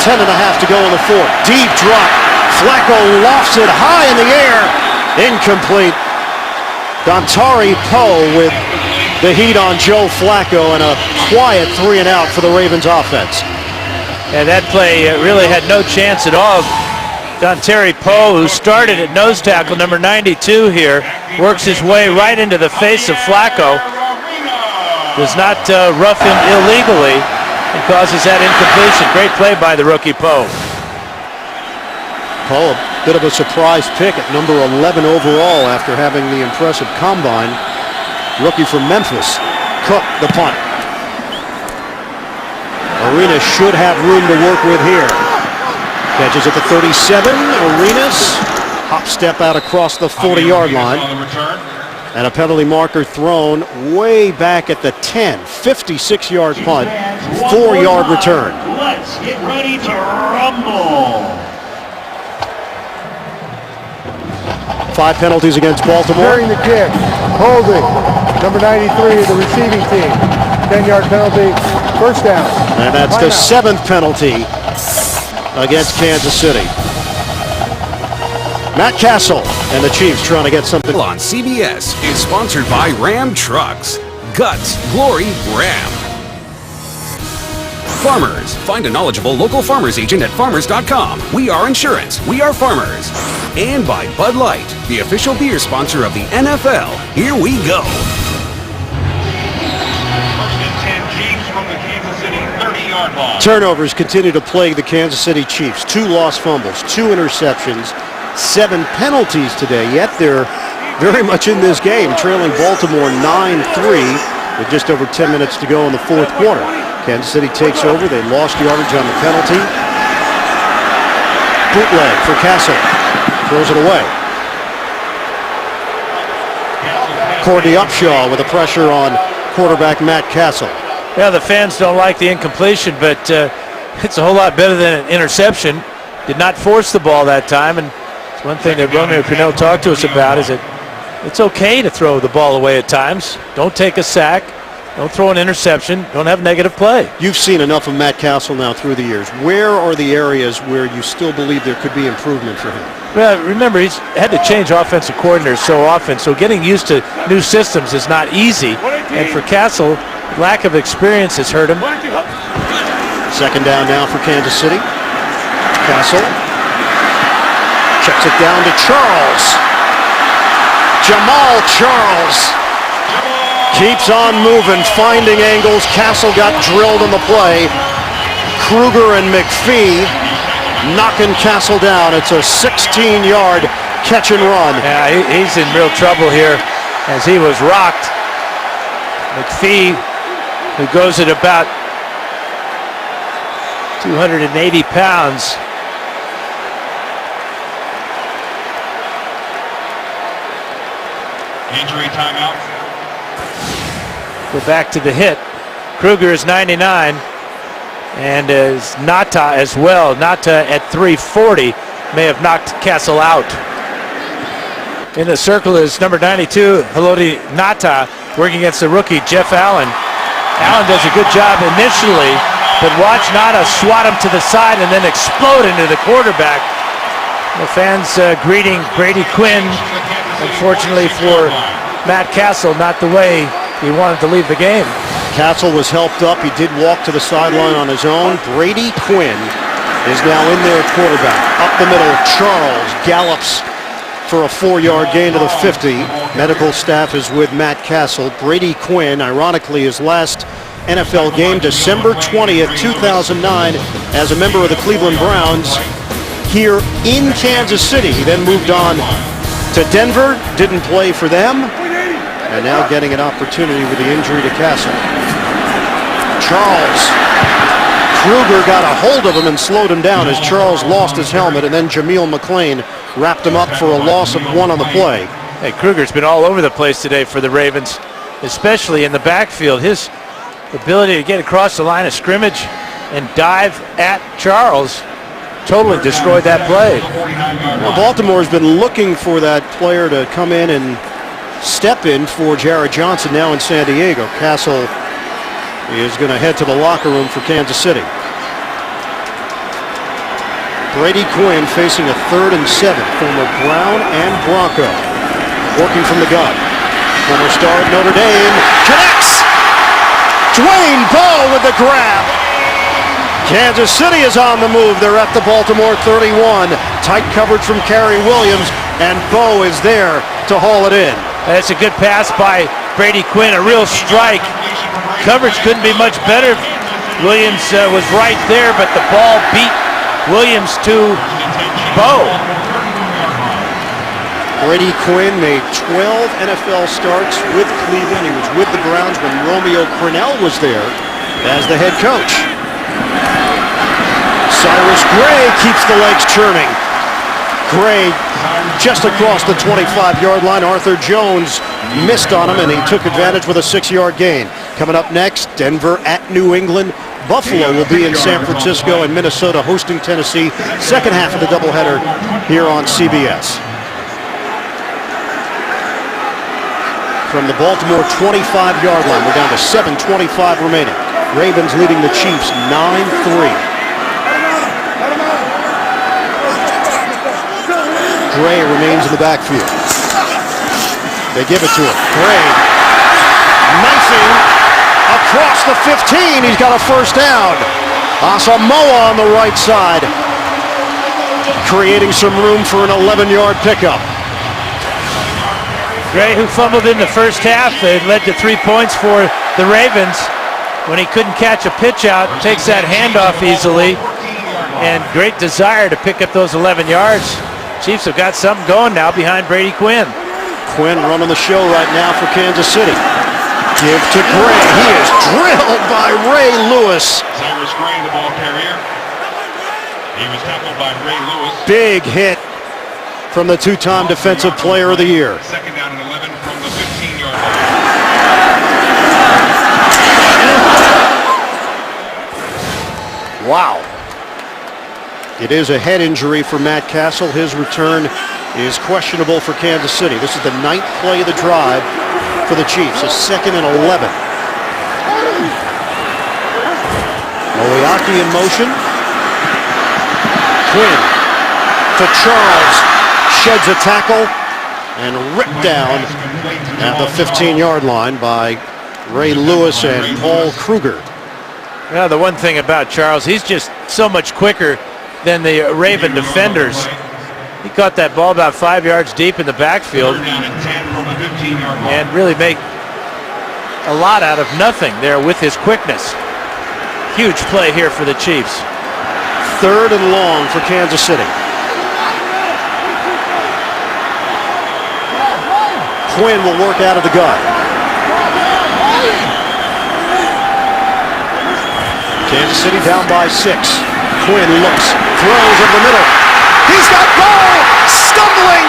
10.5 to go in the 4th. Deep drop. Flacco lofts it high in the air. Incomplete. Dontari Poe with the heat on Joe Flacco, and a quiet 3 and out for the Ravens offense. And that play really had no chance at all. Dontari Poe, who started at nose tackle, number 92 here, works his way right into the face of Flacco. Does not rough him illegally and causes that incompletion. Great play by the rookie Poe. Poe, a bit of a surprise pick at number 11 overall after having the impressive combine. Rookie from Memphis. Cook, the punt. Arenas should have room to work with here. Catches at the 37. Arenas hop step out across the 40-yard line. And a penalty marker thrown way back at the 10. 56-yard punt, 4-yard return. Let's get ready to rumble. 5 penalties against Baltimore. During the kick, holding number 93 of the receiving team. 10-yard penalty, first down. And that's the 7th penalty against Kansas City. Matt Castle and the Chiefs trying to get something. On CBS is sponsored by Ram Trucks. Guts, glory, Ram. Farmers. Find a knowledgeable local farmers agent at farmers.com. We are insurance. We are farmers. And by Bud Light, the official beer sponsor of the NFL. Here we go. 1st and 10 Chiefs from the Kansas City 30-yard line. Turnovers continue to plague the Kansas City Chiefs. 2 lost fumbles, 2 interceptions, 7 penalties today, yet they're very much in this game, trailing Baltimore 9-3 with just over 10 minutes to go in the 4th quarter. Kansas City takes over. They lost yardage on the penalty. Bootleg for Castle. Throws it away. Courtney Upshaw with the pressure on quarterback Matt Castle. Yeah, the fans don't like the incompletion, but it's a whole lot better than an interception. Did not force the ball that time, and it's one thing that Romeo Crennel talked to us about is that it's okay to throw the ball away at times. Don't take a sack. Don't throw an interception. Don't have negative play. You've seen enough of Matt Castle now through the years. Where are the areas where you still believe there could be improvement for him? Well, remember, he's had to change offensive coordinators so often, so getting used to new systems is not easy. And for Castle, lack of experience has hurt him. Second down now for Kansas City. Castle checks it down to Charles. Jamal Charles keeps on moving, finding angles. Castle got drilled in the play. Kruger and McPhee knocking Castle down. It's a 16-yard catch and run. Yeah, he's in real trouble here as he was rocked. McPhee, who goes at about 280 pounds. Injury timeout. Go back to the hit. Kruger is 99, and is Nata as well. Nata at 340 may have knocked Castle out. In the circle is number 92, Haloti Nata, working against the rookie Jeff Allen. Allen does a good job initially, but watch Nata swat him to the side and then explode into the quarterback. The fans greeting Brady Quinn. Unfortunately for Matt Castle, not the way he wanted to leave the game. Castle was helped up. He did walk to the sideline on his own. Brady Quinn is now in there at quarterback. Up the middle, Charles gallops for a 4-yard gain to the 50. Medical staff is with Matt Castle. Brady Quinn, ironically, his last NFL game, December 20th, 2009, as a member of the Cleveland Browns here in Kansas City. He then moved on to Denver, didn't play for them, and now getting an opportunity with the injury to Castle. Charles. Kruger got a hold of him and slowed him down as Charles lost his helmet, and then Jameel McClain wrapped him up for a loss of 1 on the play. Hey, Kruger's been all over the place today for the Ravens, especially in the backfield. His ability to get across the line of scrimmage and dive at Charles totally destroyed that play. Well, Baltimore's been looking for that player to come in and step in for Jared Johnson now in San Diego. Castle is going to head to the locker room for Kansas City. Brady Quinn facing a 3rd and 7, former Brown and Bronco. Working from the gun. Former star at Notre Dame connects. Dwayne Bowe with the grab. Kansas City is on the move. They're at the Baltimore 31. Tight coverage from Kerry Williams, and Bowe is there to haul it in. That's a good pass by Brady Quinn, a real strike. Coverage couldn't be much better. Williams was right there, but the ball beat Williams to Bowe. Brady Quinn made 12 NFL starts with Cleveland. He was with the Browns when Romeo Crennel was there as the head coach. Cyrus Gray keeps the legs churning. Gray just across the 25-yard line. Arthur Jones missed on him, and he took advantage with a 6-yard gain. Coming up next, Denver at New England. Buffalo will be in San Francisco, and Minnesota hosting Tennessee. Second half of the doubleheader here on CBS. From the Baltimore 25-yard line, we're down to 7:25 remaining. Ravens leading the Chiefs 9-3. Gray remains in the backfield. They give it to him. Gray knifing across the 15. He's got a first down. Asamoah on the right side, creating some room for an 11-yard pickup. Gray, who fumbled in the first half, it led to 3 points for the Ravens. When he couldn't catch a pitch out, takes that handoff easily, and great desire to pick up those 11 yards. Chiefs have got something going now behind Brady Quinn. Quinn running the show right now for Kansas City. Give to Gray. He is drilled by Ray Lewis. Cyrus Gray, the ball carrier. He was tackled by Ray Lewis. Big hit from the two-time Defensive Player of the Year. Second down and 11 from the 15-yard line. Wow. It is a head injury for Matt Castle. His return is questionable for Kansas City. This is the 9th play of the drive for the Chiefs, a 2nd and 11. Moriarty in motion. Quinn to Charles, sheds a tackle and ripped down at the 15-yard line by Ray Lewis and Paul Kruger. Well, the one thing about Charles, he's just so much quicker than the Raven defenders. He caught that ball about 5 yards deep in the backfield and really make a lot out of nothing there with his quickness. Huge play here for the Chiefs. 3rd and long for Kansas City. Quinn will work out of the gun. Kansas City down by 6. Quinn looks, throws in the middle. He's got ball, stumbling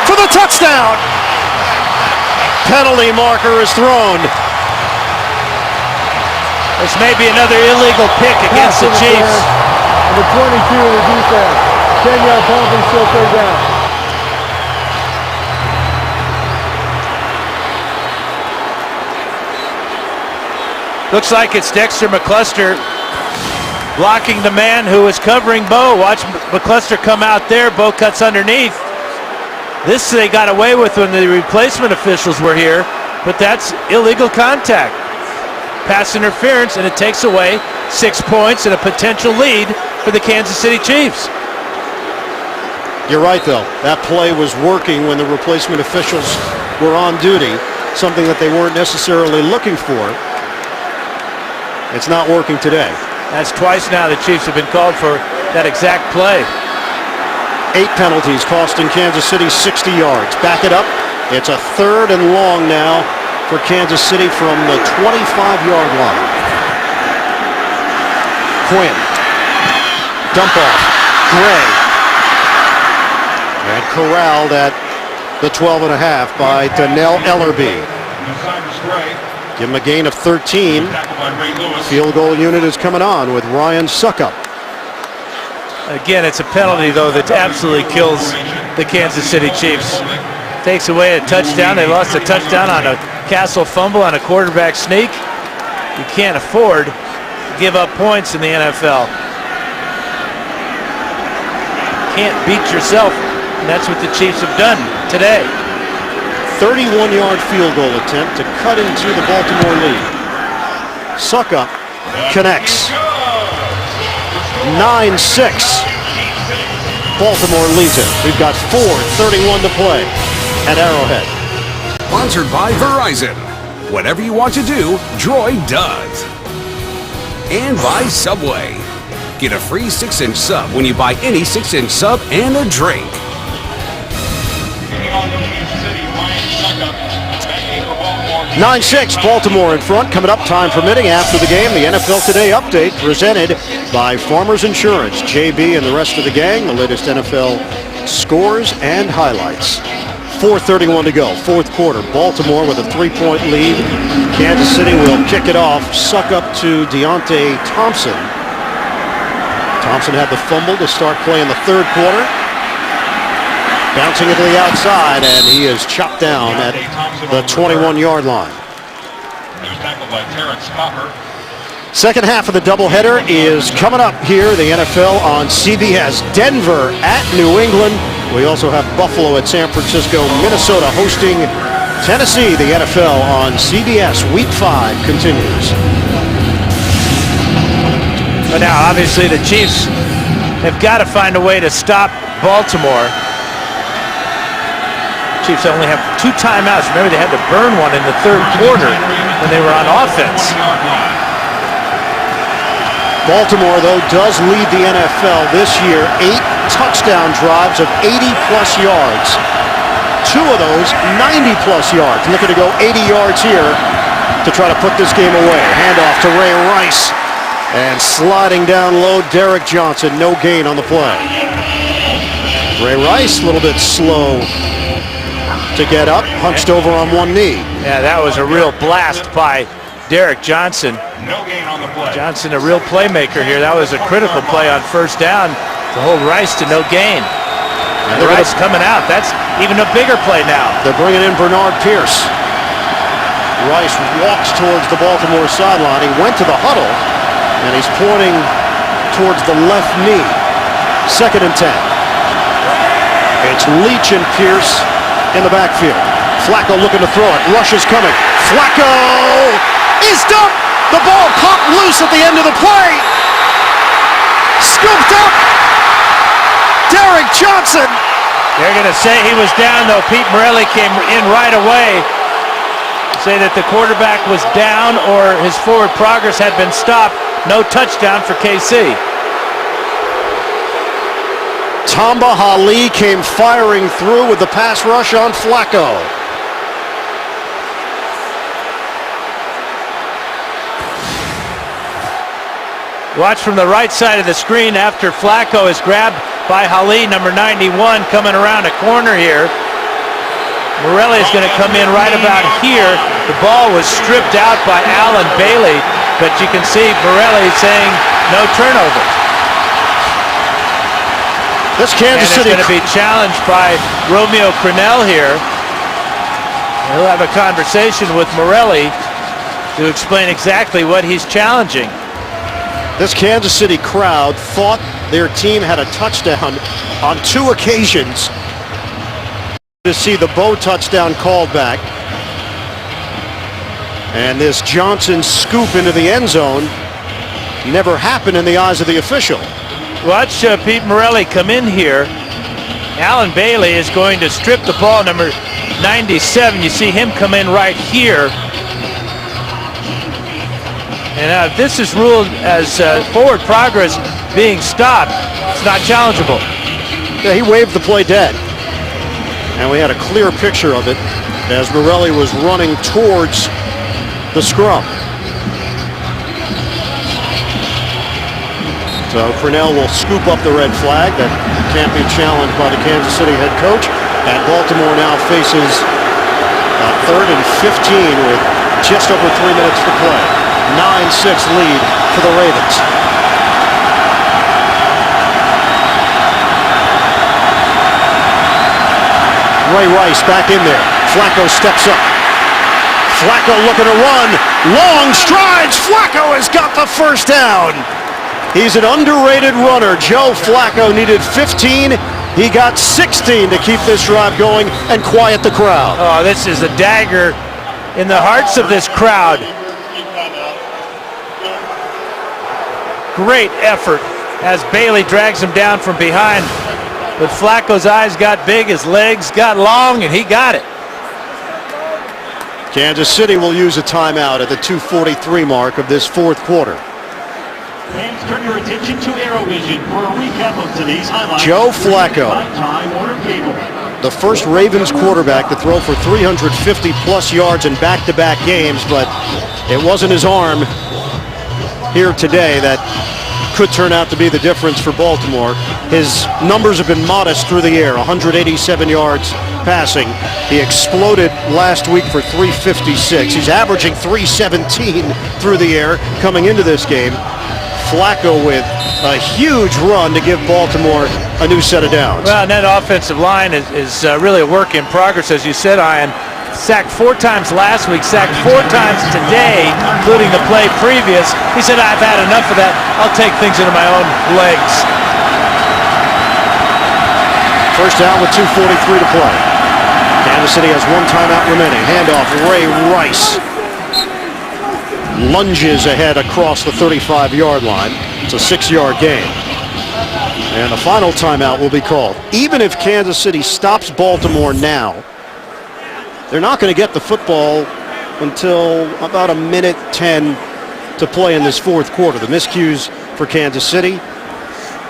for the touchdown. Penalty marker is thrown. This may be another illegal pick against the Chiefs. The 22 of the defense. 10-yard penalty, still 3rd down. Looks like it's Dexter McCluster blocking the man who is covering Bo. Watch McCluster come out there. Bo cuts underneath. This they got away with when the replacement officials were here, but that's illegal contact. Pass interference, and it takes away 6 points and a potential lead for the Kansas City Chiefs. You're right, though. That play was working when the replacement officials were on duty, something that they weren't necessarily looking for. It's not working today. That's twice now the Chiefs have been called for that exact play. 8 penalties costing Kansas City 60 yards. Back it up. It's a 3rd and long now for Kansas City from the 25-yard line. Quinn. Dump off. Gray. And corralled at the 12.5 by Donnell Ellerbe. Give him a gain of 13. Field goal unit is coming on with Ryan Suckup. Again, it's a penalty, though, that absolutely kills the Kansas City Chiefs. Takes away a touchdown. They lost a touchdown on a Castle fumble on a quarterback sneak. You can't afford to give up points in the NFL. Can't beat yourself, and that's what the Chiefs have done today. 31-yard field goal attempt to cut into the Baltimore lead. Suckup connects. 9-6. Baltimore leads it. We've got 4:31 to play at Arrowhead. Sponsored by Verizon. Whatever you want to do, Droid does. And by Subway. Get a free 6-inch sub when you buy any 6-inch sub and a drink. 9-6, Baltimore in front. Coming up, time permitting, after the game, the NFL Today update presented by Farmers Insurance. JB and the rest of the gang, the latest NFL scores and highlights. 4:31 to go, 4th quarter. Baltimore with a 3-point lead. Kansas City will kick it off. Suckup to Deontay Thompson. Thompson had the fumble to start play in the 3rd quarter. Bouncing it to the outside, and he is chopped down at the 21-yard line. He was tackled by Terrence Copper. Second half of the doubleheader is coming up here. The NFL on CBS. Denver at New England. We also have Buffalo at San Francisco. Minnesota hosting Tennessee. The NFL on CBS. Week 5 continues. But now, obviously, the Chiefs have got to find a way to stop Baltimore. Chiefs only have 2 timeouts. Remember, they had to burn one in the 3rd quarter when they were on offense. Baltimore, though, does lead the NFL this year. 8 touchdown drives of 80-plus yards. 2 of those 90-plus yards. Looking to go 80 yards here to try to put this game away. Handoff to Ray Rice. And sliding down low, Derek Johnson, no gain on the play. Ray Rice, a little bit slow to get up, hunched over on one knee. Yeah, that was a real blast by Derek Johnson. No gain on the play. Johnson, a real playmaker here. That was a critical play on first down to hold Rice to no gain. And Rice coming out. That's even a bigger play now. They're bringing in Bernard Pierce. Rice walks towards the Baltimore sideline. He went to the huddle, and he's pointing towards the left knee. 2nd and 10. It's Leach and Pierce in the backfield. Flacco looking to throw it. Rush is coming. Flacco is dumped. The ball popped loose at the end of the play. Scooped up. Derek Johnson. They're going to say he was down, though. Pete Morelli came in right away. Say that the quarterback was down or his forward progress had been stopped. No touchdown for KC. Tamba Hali came firing through with the pass rush on Flacco. Watch from the right side of the screen after Flacco is grabbed by Hali, number 91, coming around a corner here. Morelli is going to come in right about here. The ball was stripped out by Alan Bailey, but you can see Morelli saying no turnover. This Kansas City going to be challenged by Romeo Crennel here. He'll have a conversation with Morelli to explain exactly what he's challenging. This Kansas City crowd thought their team had a touchdown on 2 occasions. To see the Bo touchdown called back. And this Johnson scoop into the end zone never happened in the eyes of the official. Watch Pete Morelli come in here. Alan Bailey is going to strip the ball, number 97. You see him come in right here. And this is ruled as forward progress being stopped. It's not challengeable. Yeah, he waved the play dead. And we had a clear picture of it as Morelli was running towards the scrum. So Crennel will scoop up the red flag. That can't be challenged by the Kansas City head coach. And Baltimore now faces 3rd and 15 with just over 3 minutes to play. 9-6 lead for the Ravens. Ray Rice back in there. Flacco steps up. Flacco looking to run. Long strides. Flacco has got the first down. He's an underrated runner. Joe Flacco needed 15. He got 16 to keep this drive going and quiet the crowd. Oh, this is a dagger in the hearts of this crowd. Great effort as Bailey drags him down from behind. But Flacco's eyes got big, his legs got long, and he got it. Kansas City will use a timeout at the 2:43 mark of this 4th quarter. Fans, turn your attention to AeroVision for a recap of today's highlights. Joe Flacco, Time Warner Cable. the first Ravens quarterback to throw for 350-plus yards in back-to-back games, but it wasn't his arm here today that could turn out to be the difference for Baltimore. His numbers have been modest through the air, 187 yards passing. He exploded last week for 356. He's averaging 317 through the air coming into this game. Flacco with a huge run to give Baltimore a new set of downs. Well, and that offensive line is really a work in progress, as you said, Ian. Sacked 4 times last week, sacked 4 times today, including the play previous. He said, I've had enough of that. I'll take things into my own legs. First down with 2:43 to play. Kansas City has 1 timeout remaining. Handoff, Ray Rice. Lunges ahead across the 35-yard line. It's a 6-yard gain. And the final timeout will be called. Even if Kansas City stops Baltimore now, they're not going to get the football until about 1:10 to play in this 4th quarter. The miscues for Kansas City,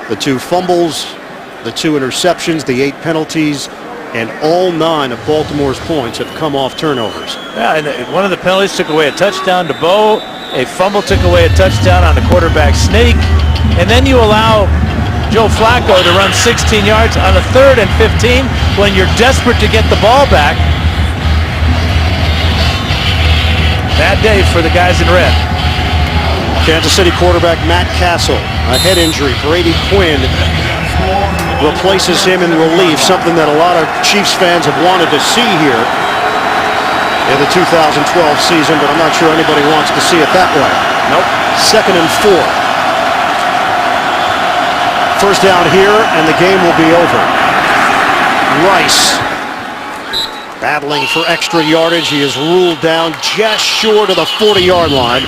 the 2 fumbles, the 2 interceptions, the 8 penalties. and all 9 of Baltimore's points have come off turnovers. Yeah, and one of the penalties took away a touchdown to Bo. A fumble took away a touchdown on a quarterback sneak. And then you allow Joe Flacco to run 16 yards on a 3rd and 15 when you're desperate to get the ball back. Bad day for the guys in red. Kansas City quarterback Matt Castle, a head injury. Brady Quinn replaces him in relief, something that a lot of Chiefs fans have wanted to see here in the 2012 season, but I'm not sure anybody wants to see it that way. Nope. 2nd and 4. First down here, and the game will be over. Rice battling for extra yardage. He is ruled down just short of the 40-yard line,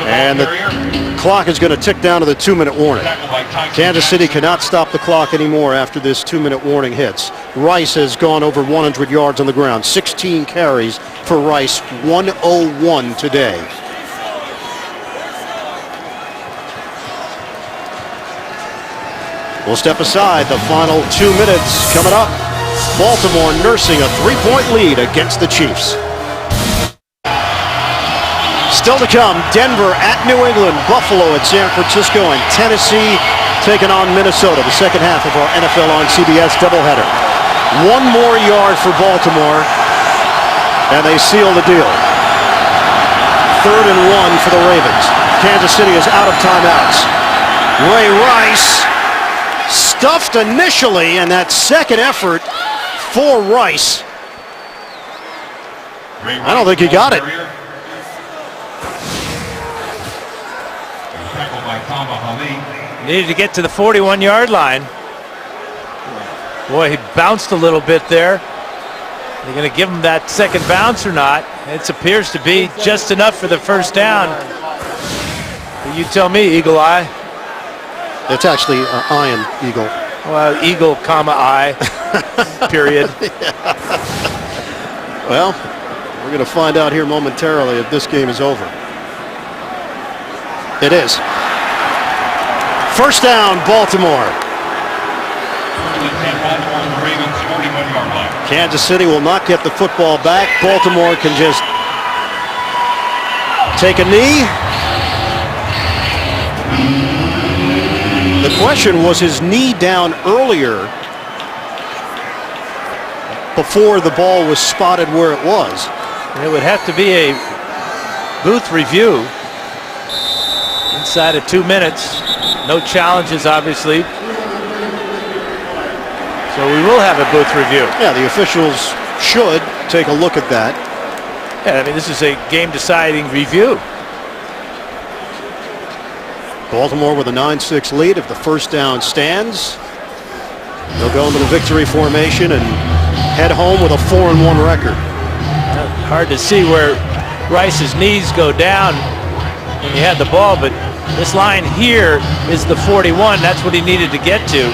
and the clock is going to tick down to the 2-minute warning. Kansas City cannot stop the clock anymore after this 2-minute warning hits. Rice has gone over 100 yards on the ground. 16 carries for Rice, 101 today. We'll step aside. The final 2 minutes coming up. Baltimore nursing a 3-point lead against the Chiefs. Still to come, Denver at New England, Buffalo at San Francisco, and Tennessee taking on Minnesota. The second half of our NFL on CBS doubleheader. 1 more yard for Baltimore, and they seal the deal. 3rd and 1 for the Ravens. Kansas City is out of timeouts. Ray Rice stuffed initially, and that second effort for Rice, I don't think he got it. Needed to get to the 41-yard line. Boy, he bounced a little bit there. They're going to give him that second bounce or not? It appears to be just enough for the first down. You tell me, Eagle Eye. It's actually Iron Eagle. Well, Eagle, comma, eye, period. Yeah. Well, we're going to find out here momentarily if this game is over. It is. First down, Baltimore. Kansas City will not get the football back. Baltimore can just take a knee. The question was his knee down earlier before the ball was spotted where it was. It would have to be a booth review inside of 2 minutes. No challenges, obviously. So we will have a booth review. Yeah, the officials should take a look at that. Yeah, I mean, this is a game-deciding review. Baltimore with a 9-6 lead. If the first down stands, they'll go into the victory formation and head home with a 4-1 record. Hard to see where Rice's knees go down when he had the ball, but this line here is the 41. That's what he needed to get to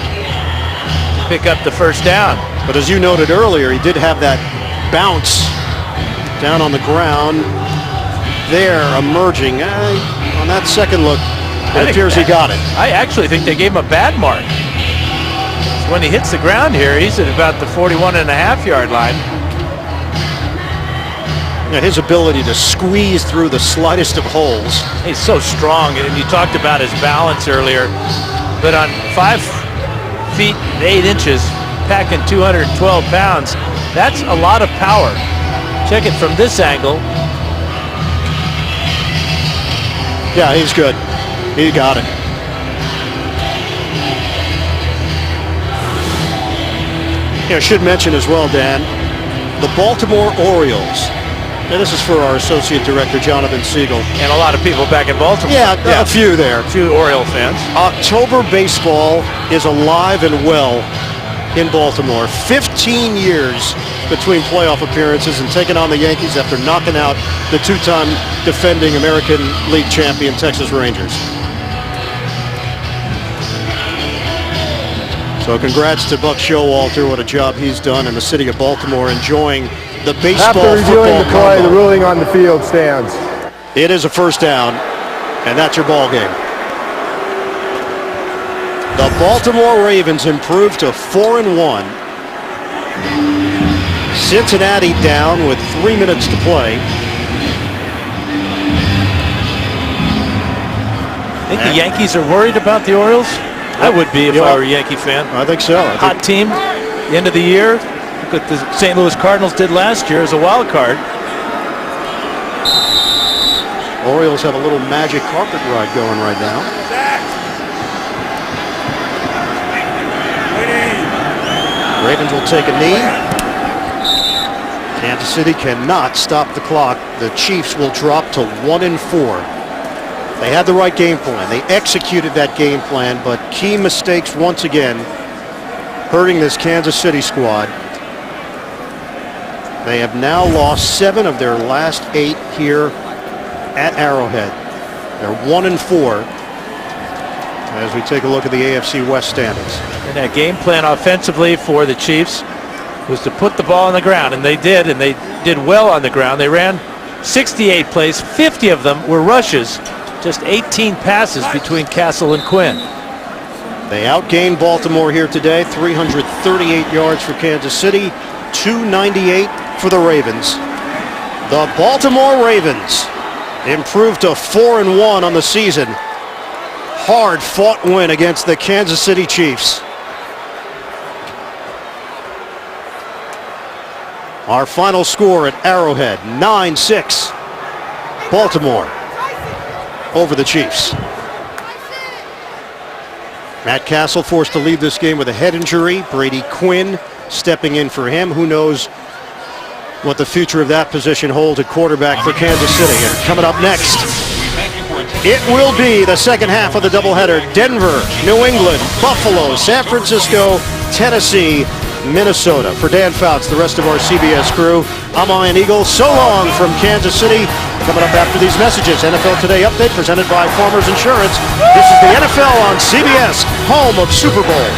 pick up the first down. But as you noted earlier, he did have that bounce down on the ground there emerging. On that second look, it appears he got it. I actually think they gave him a bad mark. So when he hits the ground here, he's at about the 41.5-yard line. Yeah, his ability to squeeze through the slightest of holes. He's so strong, and you talked about his balance earlier. But on 5 feet and 8 inches, packing 212 pounds, that's a lot of power. Check it from this angle. Yeah, he's good. He got it. I should mention as well, Dan, the Baltimore Orioles. Now, this is for our Associate Director, Jonathan Siegel. And a lot of people back in Baltimore. Yeah, a few there. A few Oriole fans. October baseball is alive and well in Baltimore. 15 years between playoff appearances and taking on the Yankees after knocking out the 2-time defending American League champion Texas Rangers. So congrats to Buck Showalter. What a job he's done in the city of Baltimore, enjoying the baseball After reviewing the play, the combo. ruling on the field stands. It is a first down, and that's your ball game. The Baltimore Ravens improved to 4-1. Cincinnati down with 3 minutes to play. I think the Yankees are worried about the Orioles. I would be if I were a Yankee fan. I think so. Hot team, the end of the year. Look what the St. Louis Cardinals did last year as a wild card. Orioles have a little magic carpet ride going right now. Ravens will take a knee. Kansas City cannot stop the clock. The Chiefs will drop to 1-4. They had the right game plan. They executed that game plan, but key mistakes once again hurting this Kansas City squad. They have now lost 7 of their last 8 here at Arrowhead. They're 1-4 as we take a look at the AFC West standings. And that game plan offensively for the Chiefs was to put the ball on the ground, and they did well on the ground. They ran 68 plays, 50 of them were rushes, just 18 passes between Castle and Quinn. They outgained Baltimore here today, 338 yards for Kansas City, 298 for the Ravens. The Baltimore Ravens improved to 4-1 on the season. Hard-fought win against the Kansas City Chiefs. Our final score at Arrowhead, 9-6. Baltimore over the Chiefs. Matt Castle forced to leave this game with a head injury. Brady Quinn stepping in for him. Who knows what the future of that position holds at quarterback for Kansas City. And coming up next, it will be the second half of the doubleheader. Denver, New England, Buffalo, San Francisco, Tennessee, Minnesota. For Dan Fouts, the rest of our CBS crew, I'm Ian Eagle. So long from Kansas City. Coming up after these messages, NFL Today update presented by Farmers Insurance. This is the NFL on CBS, home of Super Bowl.